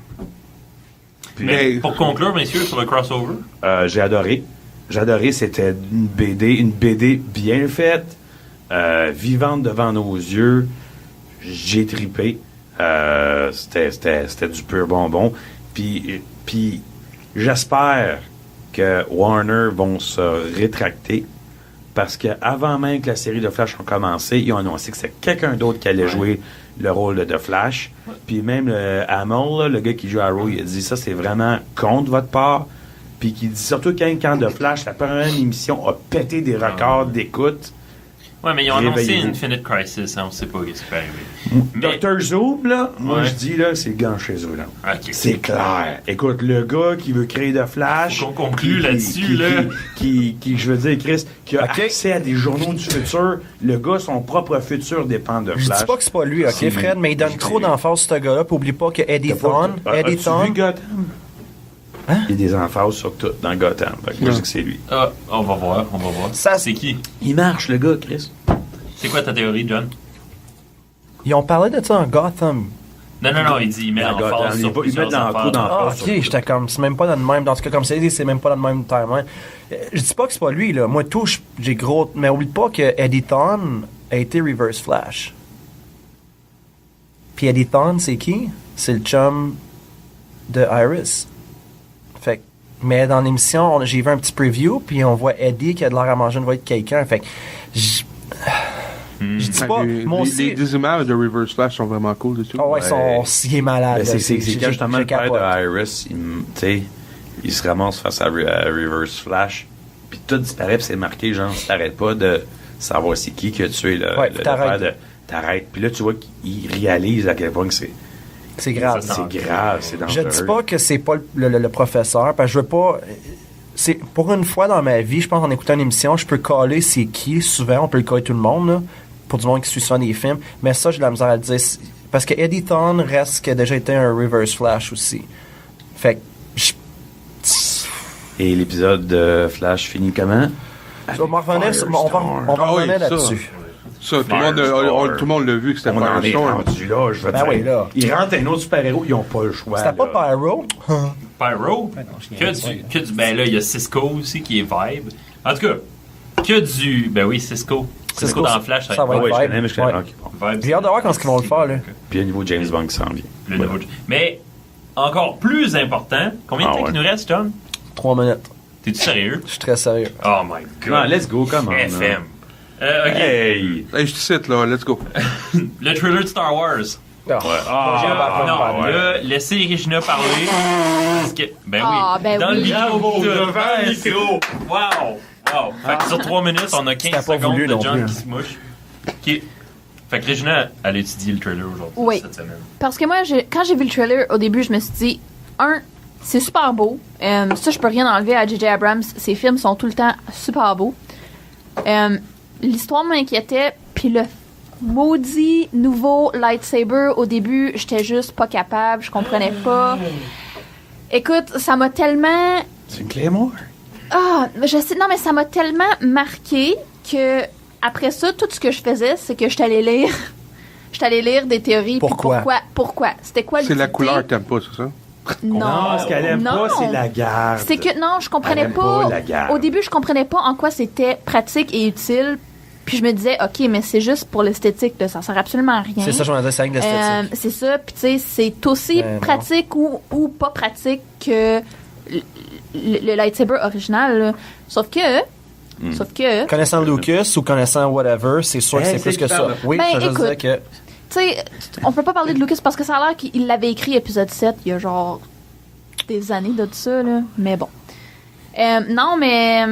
Mais pour conclure, messieurs, sur le crossover, J'ai adoré. J'ai adoré. C'était une BD bien faite, vivante devant nos yeux. J'ai tripé. C'était du pur bonbon. Puis j'espère que Warner vont se rétracter parce que avant même que la série de Flash a commencé, ils ont annoncé que c'est quelqu'un d'autre qui allait jouer le rôle de Flash. Puis même Hamill, là, le gars qui joue Arrow, il a dit ça, c'est vraiment contre votre part. Puis qui dit surtout quand de Flash, la première émission a pété des records d'écoute. ouais, mais ils ont annoncé Réveillez-vous. Infinite Crisis, hein, on sait pas ce qui peut arriver. Mais, Dr. Zoom, là, moi Ouais. je dis, là, c'est le gant chez eux, là. ok. C'est clair. Écoute, le gars qui veut créer de Flash. Faut qu'on conclue là-dessus, qui- là. Qui, je veux dire, Chris, qui a Ok. accès à des journaux du futur. Le gars, son propre futur dépend de Je Flash. dis pas que c'est pas lui, ok, C'est Fred, mais il donne lui. trop d'emphase sur ce gars-là. Puis oublie pas que Eddie T'as pas- Thawne, Eddie As-tu Thawne, vu Gotham? Hein? Il y a des emphases sur tout dans Gotham. Fait que moi, je dis que c'est lui. Ah, on va voir. Ça- C'est qui? Il marche, le gars, Chris. C'est quoi ta théorie, John? ils ont parlé de ça en Gotham. Non, il dit, il met Dans en Gotham, phase il sur va- il met plusieurs dans le affaires. coup dans- Ah, sur ok, tout. j'étais comme, c'est même pas dans le même, dans ce cas comme c'est dit, c'est même pas dans le même timeline. Je dis pas que c'est pas lui, là. Moi, tout, j'ai gros, mais oublie pas que Eddie Thawne a été Reverse Flash. Puis Eddie Thawne, c'est qui? C'est le chum de Iris. Fait que, mais dans l'émission, j'ai vu un petit preview, puis on voit Eddie qui a de l'air à manger une voix de quelqu'un. Fait que, je dis pas, moi aussi. Les images de Reverse Flash sont vraiment cool dessus. Oh ouais, il est malade. Ben, là. c'est quand justement le père capote. de Iris, tu sais, il se ramasse face à Reverse Flash, puis tout disparaît, puis c'est marqué, genre, si t'arrêtes pas de savoir c'est qui a tué le t'arrêtes. père de... T'arrêtes. Puis là, tu vois qu'il réalise à quel point que C'est grave. c'est grave, c'est Je dangereux. dis pas que c'est pas le professeur, parce que je veux pas. C'est pour une fois dans ma vie, je pense en écoutant une émission, je peux coller c'est qui. Souvent, on peut le coller tout le monde, là, pour du monde qui suit souvent des films. Mais ça, j'ai de la misère à le dire. Parce que Eddie Thawne reste qui a déjà été un Reverse Flash aussi. Fait que. Et l'épisode de Flash finit comment? On va revenir sur- on va Ah oui, revenir ça. là-dessus. Ça, tout le monde l'a vu que c'était On en est Firestorm. rendu là, je veux Ben dire. oui, là. Ils rentrent un autre super-héros, ils n'ont pas le choix. C'était pas là. Pyro? Pyro? Que du. Ben là, il y a Cisco aussi qui est Vibe. En tout cas, que du. Ben oui, Cisco. Cisco dans Flash, ça va Ah être ouais, je Vibe. connais, mais je connais. Ouais. Ok, bon. Vibe. J'ai hâte de voir quand ils vont le faire, là. Puis un niveau James Bond qui s'en vient. Le nouveau- Mais encore plus important, combien de Ah temps ouais. il nous reste, John? 3 minutes. T'es-tu sérieux? Je suis très sérieux. Oh my Non, god. let's go, comment? FM. Ok. Hey! Hey, je te cite, là, let's go. Le trailer de Star Wars. Ah. Ah, Non, ouais. là, laissez Regina parler. Parce que, ben Ah, oui. ben dans oui. le micro. Bravo, tout. devant le micro. Wow. Fait que sur 3 minutes, on a 15 C'était pas secondes voulu de non John plus. qui se mouche. Ok. Fait que Regina, elle a étudié le trailer aujourd'hui, Oui. cette semaine. Parce que moi, quand j'ai vu le trailer, au début, je me suis dit, c'est super beau. Ça, je peux rien enlever à J.J. Abrams. Ses films sont tout le temps super beaux. L'histoire m'inquiétait, puis le maudit nouveau lightsaber, au début, j'étais juste pas capable, je comprenais pas. Écoute, ça m'a tellement... C'est une Claymore? Ah, je sais, non, mais ça m'a tellement marqué que après ça, tout ce que je faisais, c'est que j'étais allée lire... J'étais allée lire des théories. puis Pourquoi? C'était quoi C'est la l'utilité? couleur que t'aimes pas, c'est ça? Non, ce qu'elle aime pas, c'est la garde. C'est que non, je comprenais Elle aime pas. pas la garde. Au début, je comprenais pas en quoi c'était pratique et utile. Puis je me disais, ok, mais c'est juste pour l'esthétique, là, ça sert absolument à rien. C'est ça, je m'en disais, c'est avec l'esthétique. C'est ça. Puis tu sais, c'est aussi Non. pratique ou pas pratique que le lightsaber original. Là. Sauf que, Connaissant Lucas ou connaissant whatever, c'est sûr que c'est plus que ça. Oui, Ben, je disais écoute, que. tu sais, on peut pas parler de Lucas parce que ça a l'air qu'il l'avait écrit épisode 7 il y a genre des années de ça, là. Mais bon. Non, mais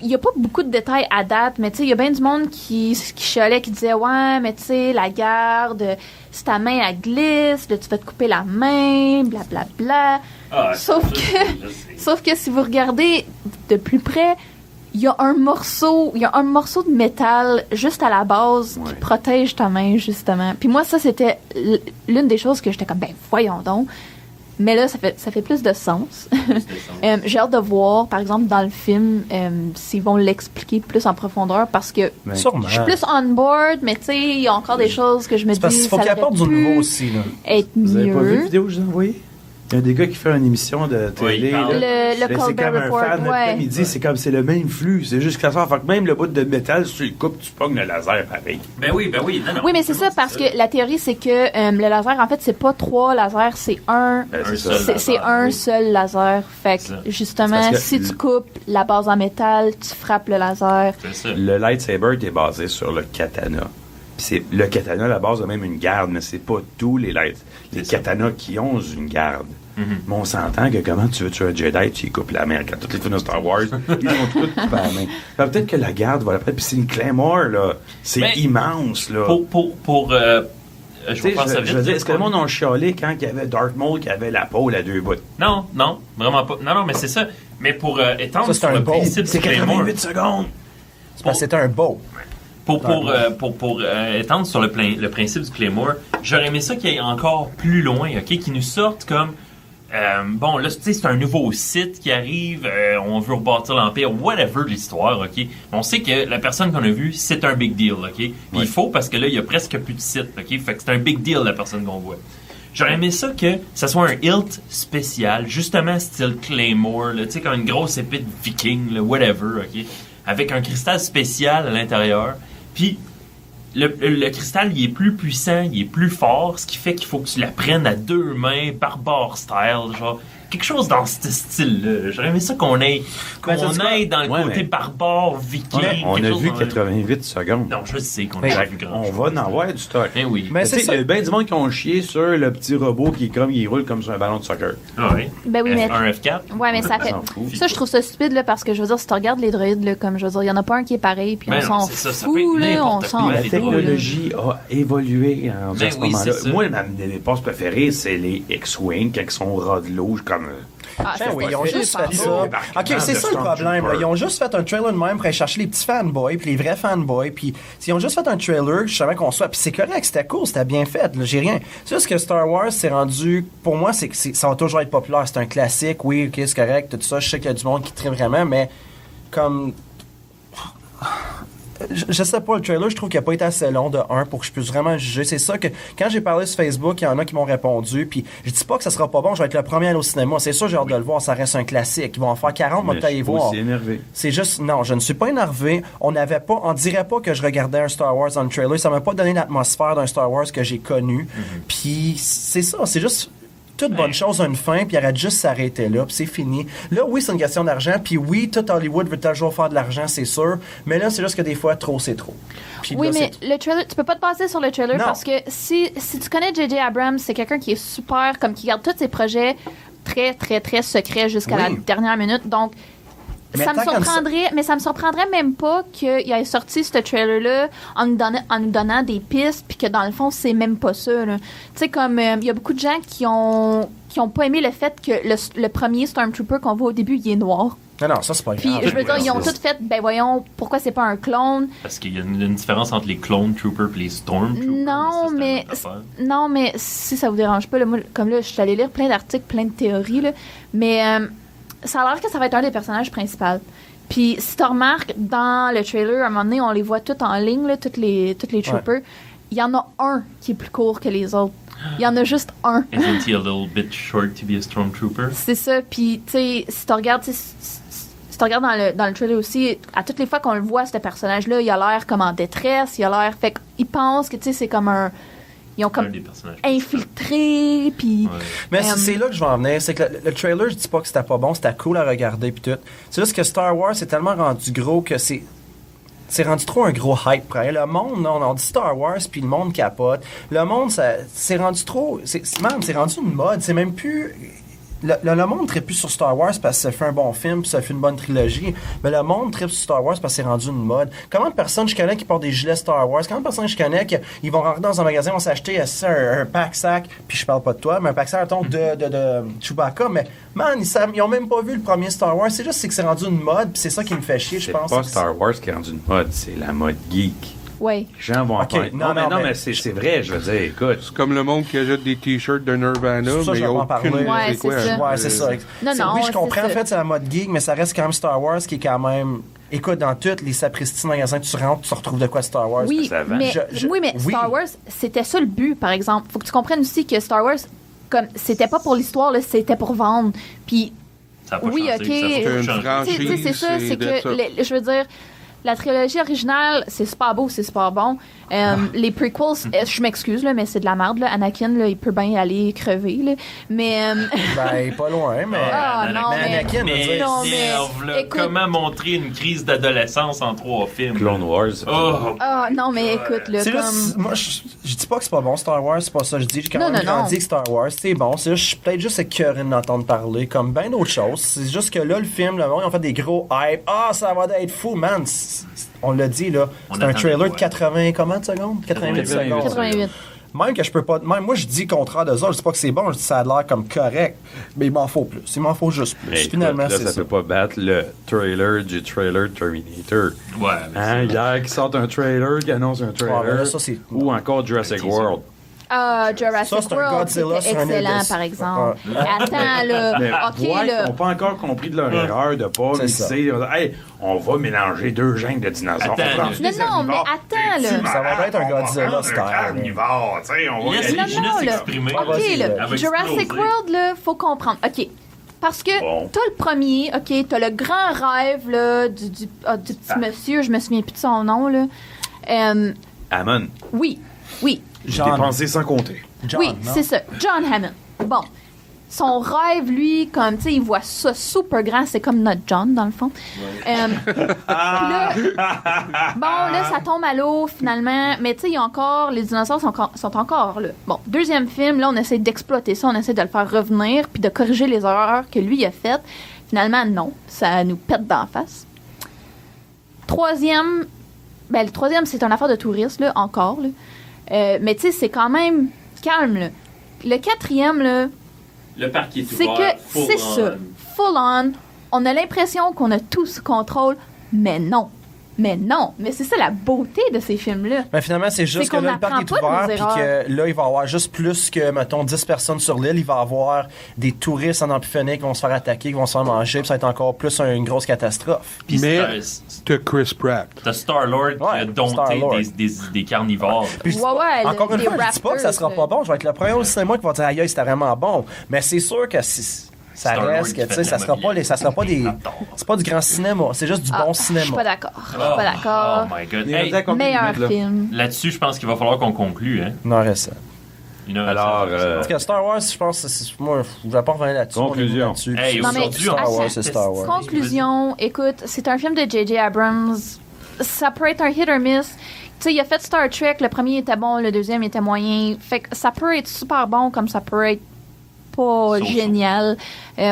il n'y a pas beaucoup de détails à date, mais tu sais, il y a bien du monde qui chialait, qui disait, ouais, mais tu sais, la garde, si ta main, elle glisse, là, tu vas te couper la main, blablabla. Sauf que si vous regardez de plus près, il y a un morceau de métal juste à la base qui protège ta main, justement. Puis moi, ça, c'était l'une des choses que j'étais comme, ben, voyons donc. Mais là, ça fait plus de sens. J'ai hâte de voir, par exemple, dans le film, s'ils vont l'expliquer plus en profondeur, parce que Sûrement. je suis plus on board, mais tu sais, il y a encore des choses que je me dis, Parce qu'il faut qu'il apporte du nouveau aussi. Là. Être Vous avez pas vu la mieux. vidéo que je vous ai envoyée? Il y a des gars qui font une émission de télé. il parle. là. Le C'est Colbert comme un Report, fan, ouais. comme il dit, c'est le même flux. C'est juste que ça fait que même le bout de métal, si tu le coupes, tu pognes le laser pareil. Ben oui. Non, Oui, mais c'est ça, parce que la théorie, c'est que le laser, en fait, c'est pas 3 lasers, c'est un. C'est ça. C'est un seul laser. Fait C'est ça. que, justement, C'est parce que si tu coupes la base en métal, tu frappes le laser. C'est ça. Le lightsaber est basé sur le katana. Puis le katana, à la base, a même une garde, mais c'est pas tous les C'est ça. katanas qui ont une garde. Mhm. Mais on s'entend que comment tu veux tuer un Jedi, tu y coupes la main. Quand toutes les films de Star Wars, ils ont tout coupé la main. Alors, peut-être que la garde va l'après. Puis c'est une Claymore, là. C'est Mais immense, là. Je Tu sais, vais faire ça je vite. veux dire, est-ce que le monde a chialé quand il y avait Darth Maul qui avait la peau à 2 bouts? Non, vraiment pas. Non, mais c'est ça. Mais pour étendre Ça, c'est sur un le bon. principe du C'est Claymore, 88 secondes! C'est parce que c'était un beau. pour étendre sur le principe du Claymore, j'aurais aimé ça qu'il y ait encore plus loin, ok, qui nous sorte comme bon, là, tu sais, c'est un nouveau site qui arrive, on veut rebâtir l'Empire, whatever l'histoire, ok. On sait que la personne qu'on a vue, c'est un big deal, ok. Puis il faut, parce que là, il y a presque plus de sites, ok. Fait que c'est un big deal, la personne qu'on voit. J'aurais aimé ça que ça soit un hilt spécial, justement style Claymore, là, tu sais, comme une grosse épée de viking, là, whatever, ok. Avec un cristal spécial à l'intérieur. Puis le cristal, il est plus puissant, il est plus fort, ce qui fait qu'il faut que tu la prennes à 2 mains, barbare style, genre quelque chose dans ce style-là. J'aurais aimé ça qu'on aille dans le côté barbare, viking. On quelque a chose vu dans- 88 secondes. Non, je sais qu'on Mais a vu grand. On va en avoir du stock. Eh oui. Mais Mais c'est tu sais, ça. il y a bien du monde qui ont chié sur le petit robot qui roule comme sur un ballon de soccer. Ah oui. Ben oui, mais. F1, F4. Ouais, mais ça fait. s'en fout. Ça, je trouve ça stupide, là, parce que je veux dire, si tu regardes les droïdes, là, comme je veux dire, il y en a pas un qui est pareil, puis Ben on non, s'en c'est ça, ça fout, peut être là, on n'importe s'en quoi, La les fout. droïdes. là. technologie a évolué à Ben ce oui, moment-là. c'est ça. Moi, mes dépenses préférées, c'est les X-Wing, quand ils sont ras de l'eau, comme... Ah, Ben ça, oui, c'est ils ont pas juste super fait beau. ça. débarquement Ok, c'est de ça le problème. là. Stormtrooper. Ils ont juste fait un trailer de même pour aller chercher les petits fanboys, puis les vrais fanboys, puis ils ont juste fait un trailer, je savais qu'on soit, puis c'est correct, c'était cool, c'était bien fait, là, j'ai rien. C'est juste que Star Wars s'est rendu, pour moi, ça va toujours être populaire, c'est un classique, oui, ok, c'est correct, tout ça, je sais qu'il y a du monde qui tripe vraiment, mais comme... Je sais pas, le trailer, je trouve qu'il a pas été assez long de 1 pour que je puisse vraiment juger. C'est ça que, quand j'ai parlé sur Facebook, il y en a qui m'ont répondu, puis je dis pas que ça sera pas bon, je vais être le premier à aller au cinéma. C'est sûr, j'ai hâte de le voir, ça reste un classique. Ils vont en faire 40, moi, Mais peut-être je y suis voir. aussi énervé. C'est juste, non, je ne suis pas énervé. On dirait pas que je regardais un Star Wars dans le trailer. Ça m'a pas donné l'atmosphère d'un Star Wars que j'ai connu. Puis c'est ça, c'est juste toute bonne chose a une fin, puis il arrête juste s'arrêter là, puis c'est fini. Là, oui, c'est une question d'argent, puis oui, tout Hollywood veut toujours faire de l'argent, c'est sûr. Mais là, c'est juste que des fois, trop, c'est trop. Puis Oui, là, mais c'est- le trailer, tu peux pas te baser sur le trailer Non. parce que si tu connais J.J. Abrams, c'est quelqu'un qui est super, comme qui garde tous ses projets très, très, très secrets jusqu'à la Oui. dernière minute. Donc, Mais ça me attends, comme surprendrait, mais ça me surprendrait même pas qu'il ait sorti ce trailer-là en nous donnant des pistes, puis que dans le fond, c'est même pas ça. là. Tu sais, comme il y a beaucoup de gens qui ont pas aimé le fait que le premier Stormtrooper qu'on voit au début, il est noir. Non, ça, c'est pas Puis grave. je veux dire, ils ont c'est- tous fait, ben voyons, pourquoi c'est pas un clone? Parce qu'il y a une différence entre les clone troopers et les stormtroopers. Non, ça, c'est une mais autre affaire. non, mais si ça vous dérange pas, là, moi, comme là, je suis allée lire plein d'articles, plein de théories, là, mais ça a l'air que ça va être un des personnages principaux. Puis si tu remarques, dans le trailer, à un moment donné, on les voit tous en ligne, là, toutes les troopers. Il y en a un qui est plus court que les autres. Il y en a juste un. Isn't he a little bit short to be a stormtrooper? C'est ça. Puis, tu sais, si tu regardes, si tu regardes dans le trailer aussi, à toutes les fois qu'on le voit, ce personnage-là, il a l'air comme en détresse, il a l'air... Fait qu'ils pensent que, tu sais, c'est comme un... Ils ont Un comme des personnages. infiltré, puis... Ouais. Mais c'est là que je vais en venir. C'est que le trailer, je dis pas que c'était pas bon, c'était cool à regarder puis tout. C'est juste que Star Wars c'est tellement rendu gros que c'est rendu trop un gros hype. Après. Le monde, non, on dit Star Wars puis le monde capote. Le monde, c'est rendu trop... C'est rendu une mode. C'est même plus... le monde tripe plus sur Star Wars parce que ça fait un bon film puis ça fait une bonne trilogie. Mais le monde tripe sur Star Wars parce que c'est rendu une mode. Combien de personnes je connais qui portent des gilets Star Wars? Combien de personnes je connais qui ils vont rentrer dans un magasin, vont s'acheter un pack-sac, puis je parle pas de toi, mais un pack-sac de Chewbacca, mais man, ils ont même pas vu le premier Star Wars. C'est juste que c'est rendu une mode puis c'est ça qui me fait chier, je pense. C'est pas Star Wars qui est rendu une mode, c'est la mode geek. Oui. Les gens vont Ok, en parler. Non, mais c'est vrai, je veux dire, écoute. C'est comme le monde qui achète des t-shirts de Nirvana, Ça, je mais vais en aucune parler. idée Ouais, c'est quoi. c'est ça. Ouais, c'est ça. Non, non, Oui, je comprends, c'est en ça. fait, c'est la mode geek, mais ça reste quand même Star Wars qui est quand même. Écoute, dans tous les sapristi magasins que tu rentres, tu retrouves de quoi Star Wars. Oui, ça vend. mais, Oui. Star Wars, c'était ça le but, par exemple. Faut que tu comprennes aussi que Star Wars, comme c'était pas pour l'histoire, là, c'était pour vendre. Puis, Ça a pas oui, changé, ok. ça a C'est pas une changé. franchise. tu sais, c'est ça, c'est de que, ça. je veux dire, la trilogie originale, c'est super beau, c'est super bon. Les prequels, je m'excuse, là, mais c'est de la merde. Là. Anakin, là, il peut bien aller crever. Là. Mais. Ben, pas loin, mais. Ah, non, mais- Anakin, mais, veut dire- Non, mais, voilà, écoute- comment montrer une crise d'adolescence en 3 films? Clone Wars. Oh! Ah, non, mais écoute, là, C'est comme. juste, moi, je dis pas que c'est pas bon Star Wars, c'est pas ça que je dis. J'ai quand Non, même non, grandi non. que Star Wars, c'est bon. C'est juste, je suis peut-être juste écœuré d'entendre parler, comme bien d'autres choses. C'est juste que là, le film, le monde, ils ont fait des gros hype. Ah, ça va être fou, man. On l'a dit, là. On C'est un attend trailer de de voir. 80, comment de secondes? 88 88. secondes. 88. Même que je peux pas. Même moi, je dis contraire de ça. Je dis pas que c'est bon, je dis que ça a l'air comme correct. Mais il m'en faut plus. Il m'en faut juste plus. Mais écoute, Finalement, là, c'est ça ça. peut pas battre le trailer du trailer Terminator. Ouais, mais Hein, hier, qui sort un trailer, qui annonce un Ouais, mais trailer. là, ça, c'est- Ou encore Jurassic World. Jurassic Ça, c'est un World, Godzilla c'était sur un excellent, Elvis. par exemple. Ouais. Attends, là. Mais OK, ouais, là. ils n'ont pas encore compris de leur erreur de pas C'est ça. mixer. Hey, on va mélanger deux gènes de dinosaures. Attends, On prend là. des Non, non, mais herbivores. attends, là. T'es-tu Ça va malade? être un On va Godzilla prendre style, un carnivore, tu sais, on va... Laisse Non, les non, gynécos là. s'exprimer. Ah, OK, vas-y, là. là. Elle va Jurassic exploser. World, là, faut comprendre. OK. Parce que Bon. t'as le premier, OK, t'as le grand rêve, là, du petit monsieur, je me souviens plus de son nom, là. Amon, Oui, oui. j'ai John. dépensé sans compter. John, Oui, non? c'est ça. John Hammond. Bon. Son rêve, lui, comme, tu sais, il voit ça super grand. C'est comme notre John, dans le fond. Là, bon, là, ça tombe à l'eau, finalement. Mais, tu sais, il y a encore... Les dinosaures sont encore là. Bon, deuxième film, là, on essaie d'exploiter ça. On essaie de le faire revenir puis de corriger les erreurs que lui a faites. Finalement, non. Ça nous pète d'en face. Troisième... Ben, le troisième, c'est une affaire de touristes, là, encore, là. Mais, tu sais, c'est quand même calme, là. Le quatrième, là, Le parc est c'est ouvert. que full c'est on. ça. Full on. On a l'impression qu'on a tout sous contrôle, mais non. Mais non. Mais c'est ça la beauté de ces films-là. Mais finalement, c'est juste C'est que qu'on là, le parc est apprend pas de ouvert, nos puis erreurs. que là, il va y avoir juste plus que, mettons, 10 personnes sur l'île. Il va y avoir des touristes en amphiphonique qui vont se faire attaquer, qui vont se faire manger, puis ça va être encore plus une grosse catastrophe. Puis Mais c'est t'as Chris Pratt. t'as Star-Lord qui Ouais, a dompté Star-Lord. des carnivores. Puis je dis Ouais, pas- ouais, encore une des fois, je dis pas que ça sera rappers, pas bon. Je vais être le premier au cinéma qui va dire aïe, c'était vraiment bon. Mais c'est sûr que si ça Star-Lord reste que, qui tu sais, fait ça sera pas la ça sera pas des, Raptor. c'est pas du grand cinéma. C'est juste du bon Je suis cinéma. pas d'accord. Je suis pas d'accord. Oh my god. Il Hey, reste combien de Meilleur minutes, là? film. là-dessus, je pense qu'il va falloir qu'on conclue. Hein. Non, reste ça. Alors, Parce que Star Wars, je pense, moi, je vais pas revenir là-dessus. Conclusion. On est là-dessus. Hey, Non, mais aujourd'hui, on Star Wars, attends, c'est Star Wars. Conclusion, écoute, c'est un film de J.J. Abrams. Ça peut être un hit or miss. Tu sais, il a fait Star Trek, le premier était bon, le deuxième était moyen. Fait que ça peut être super bon comme ça peut être pas génial.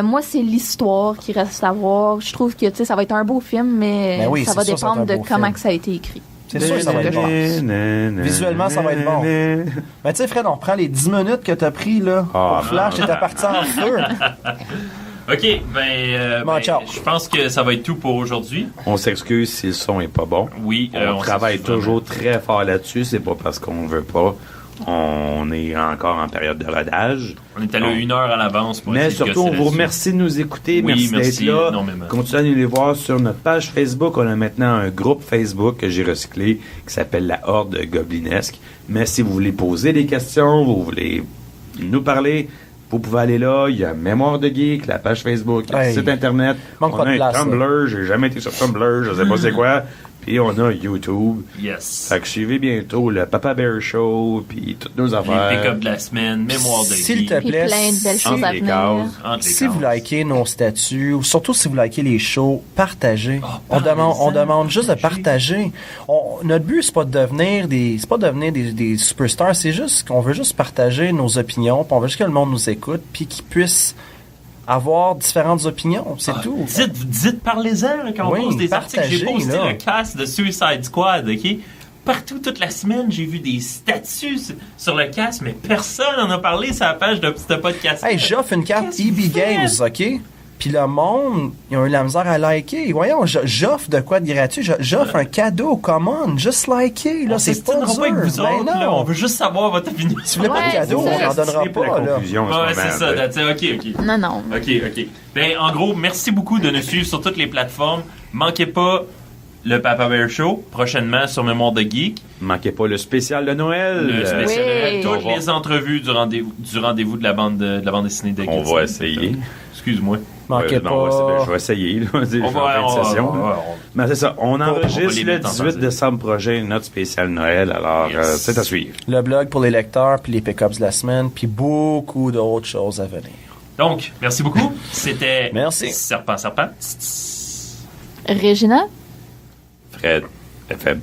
Moi, c'est l'histoire qui reste à voir. Je trouve que, tu sais, ça va être un beau film, mais Ben oui, ça c'est va sûr, ça va dépendre être un de beau comment film. que ça a été écrit. C'est sûr que ça va être bon. Visuellement, ça va être bon. Mais tu sais, Fred, on prend les 10 minutes que t'as pris, là, Ah, pour Flash, t'étais parti en feu. OK, ben, Bon, ciao. je pense que ça va être tout pour aujourd'hui. On s'excuse si le son est pas bon. Oui, On travaille s'excuse toujours très fort là-dessus. C'est pas parce qu'on veut pas. On est encore en période de rodage. On est allé 1 heure à l'avance pour Mais essayer de surtout, on gosser vous là-dessus. remercie de nous écouter. Oui, merci d'être merci là. énormément. Continuez à nous les voir sur notre page Facebook. On a maintenant un groupe Facebook que j'ai recyclé qui s'appelle la Horde Goblinesque. Mais si vous voulez poser des questions, vous voulez nous parler, vous pouvez aller là. Il y a Mémoire de Geek, la page Facebook, il y a le Hey. site Internet. Manque On pas a de un place, là. Tumblr. J'ai jamais été sur Tumblr. Je sais pas c'est quoi. Puis on a YouTube. Yes. Fait que suivez bientôt le Papa Bear Show, puis toutes nos Les affaires. pick-up de la semaine, mémoire de S'il geek. te Puis plaît, plein de belles choses Entre à les venir. cases. Entre les si vous cases. likez nos statuts, ou surtout si vous likez les shows, partagez. On parlez-en, demande juste de partagez. partager. Notre but, c'est pas de devenir des superstars, c'est juste qu'on veut juste partager nos opinions, puis on veut juste que le monde nous écoute, puis qu'il puisse avoir différentes opinions, c'est tout. Dites, parlez-en là, quand Oui, on pose des articles. J'ai partagez, posté là. un cast de Suicide Squad, OK? Partout, toute la semaine, j'ai vu des statuts sur le cast, mais personne n'en a parlé sur la page de ce podcast. Hey, j'offre une carte Qu'est-ce que EB vous Games, faites? OK? Puis le monde, ils ont eu la misère à liker. Voyons, j'offre de quoi de gratuit. J'offre un cadeau, come on, juste liker, là, On c'est pas s'estimera dur. pas avec vous Ben autres, là. non. On veut juste savoir votre opinion. Si vous voulez pas de Ouais, cadeau, c'est on ça. n'en donnera C'est pour la pas, là. conclusion en ce Ouais, moment, c'est ça. là. that's it. OK. Non, non. OK. Ben, en gros, merci beaucoup de nous suivre sur toutes les plateformes. Manquez pas le Papa Bear Show, prochainement sur Mémoire de Geek. Manquez pas le spécial de Noël. Le spécial Oui. toutes les entrevues du rendez-vous de la bande dessinée de On Geek. va essayer. Excuse-moi. Manquez Non, pas. je vais essayer. Là, je suis en fin de on session. là. Mais c'est ça, on on va enregistre les le mettre en 18 phase. décembre prochain notre spécial Noël, alors Yes. c'est à suivre. Le blog pour les lecteurs, puis les pick-ups de la semaine, puis beaucoup d'autres choses à venir. Donc, merci beaucoup. C'était Merci. Serpent. Régina? Fred, FM.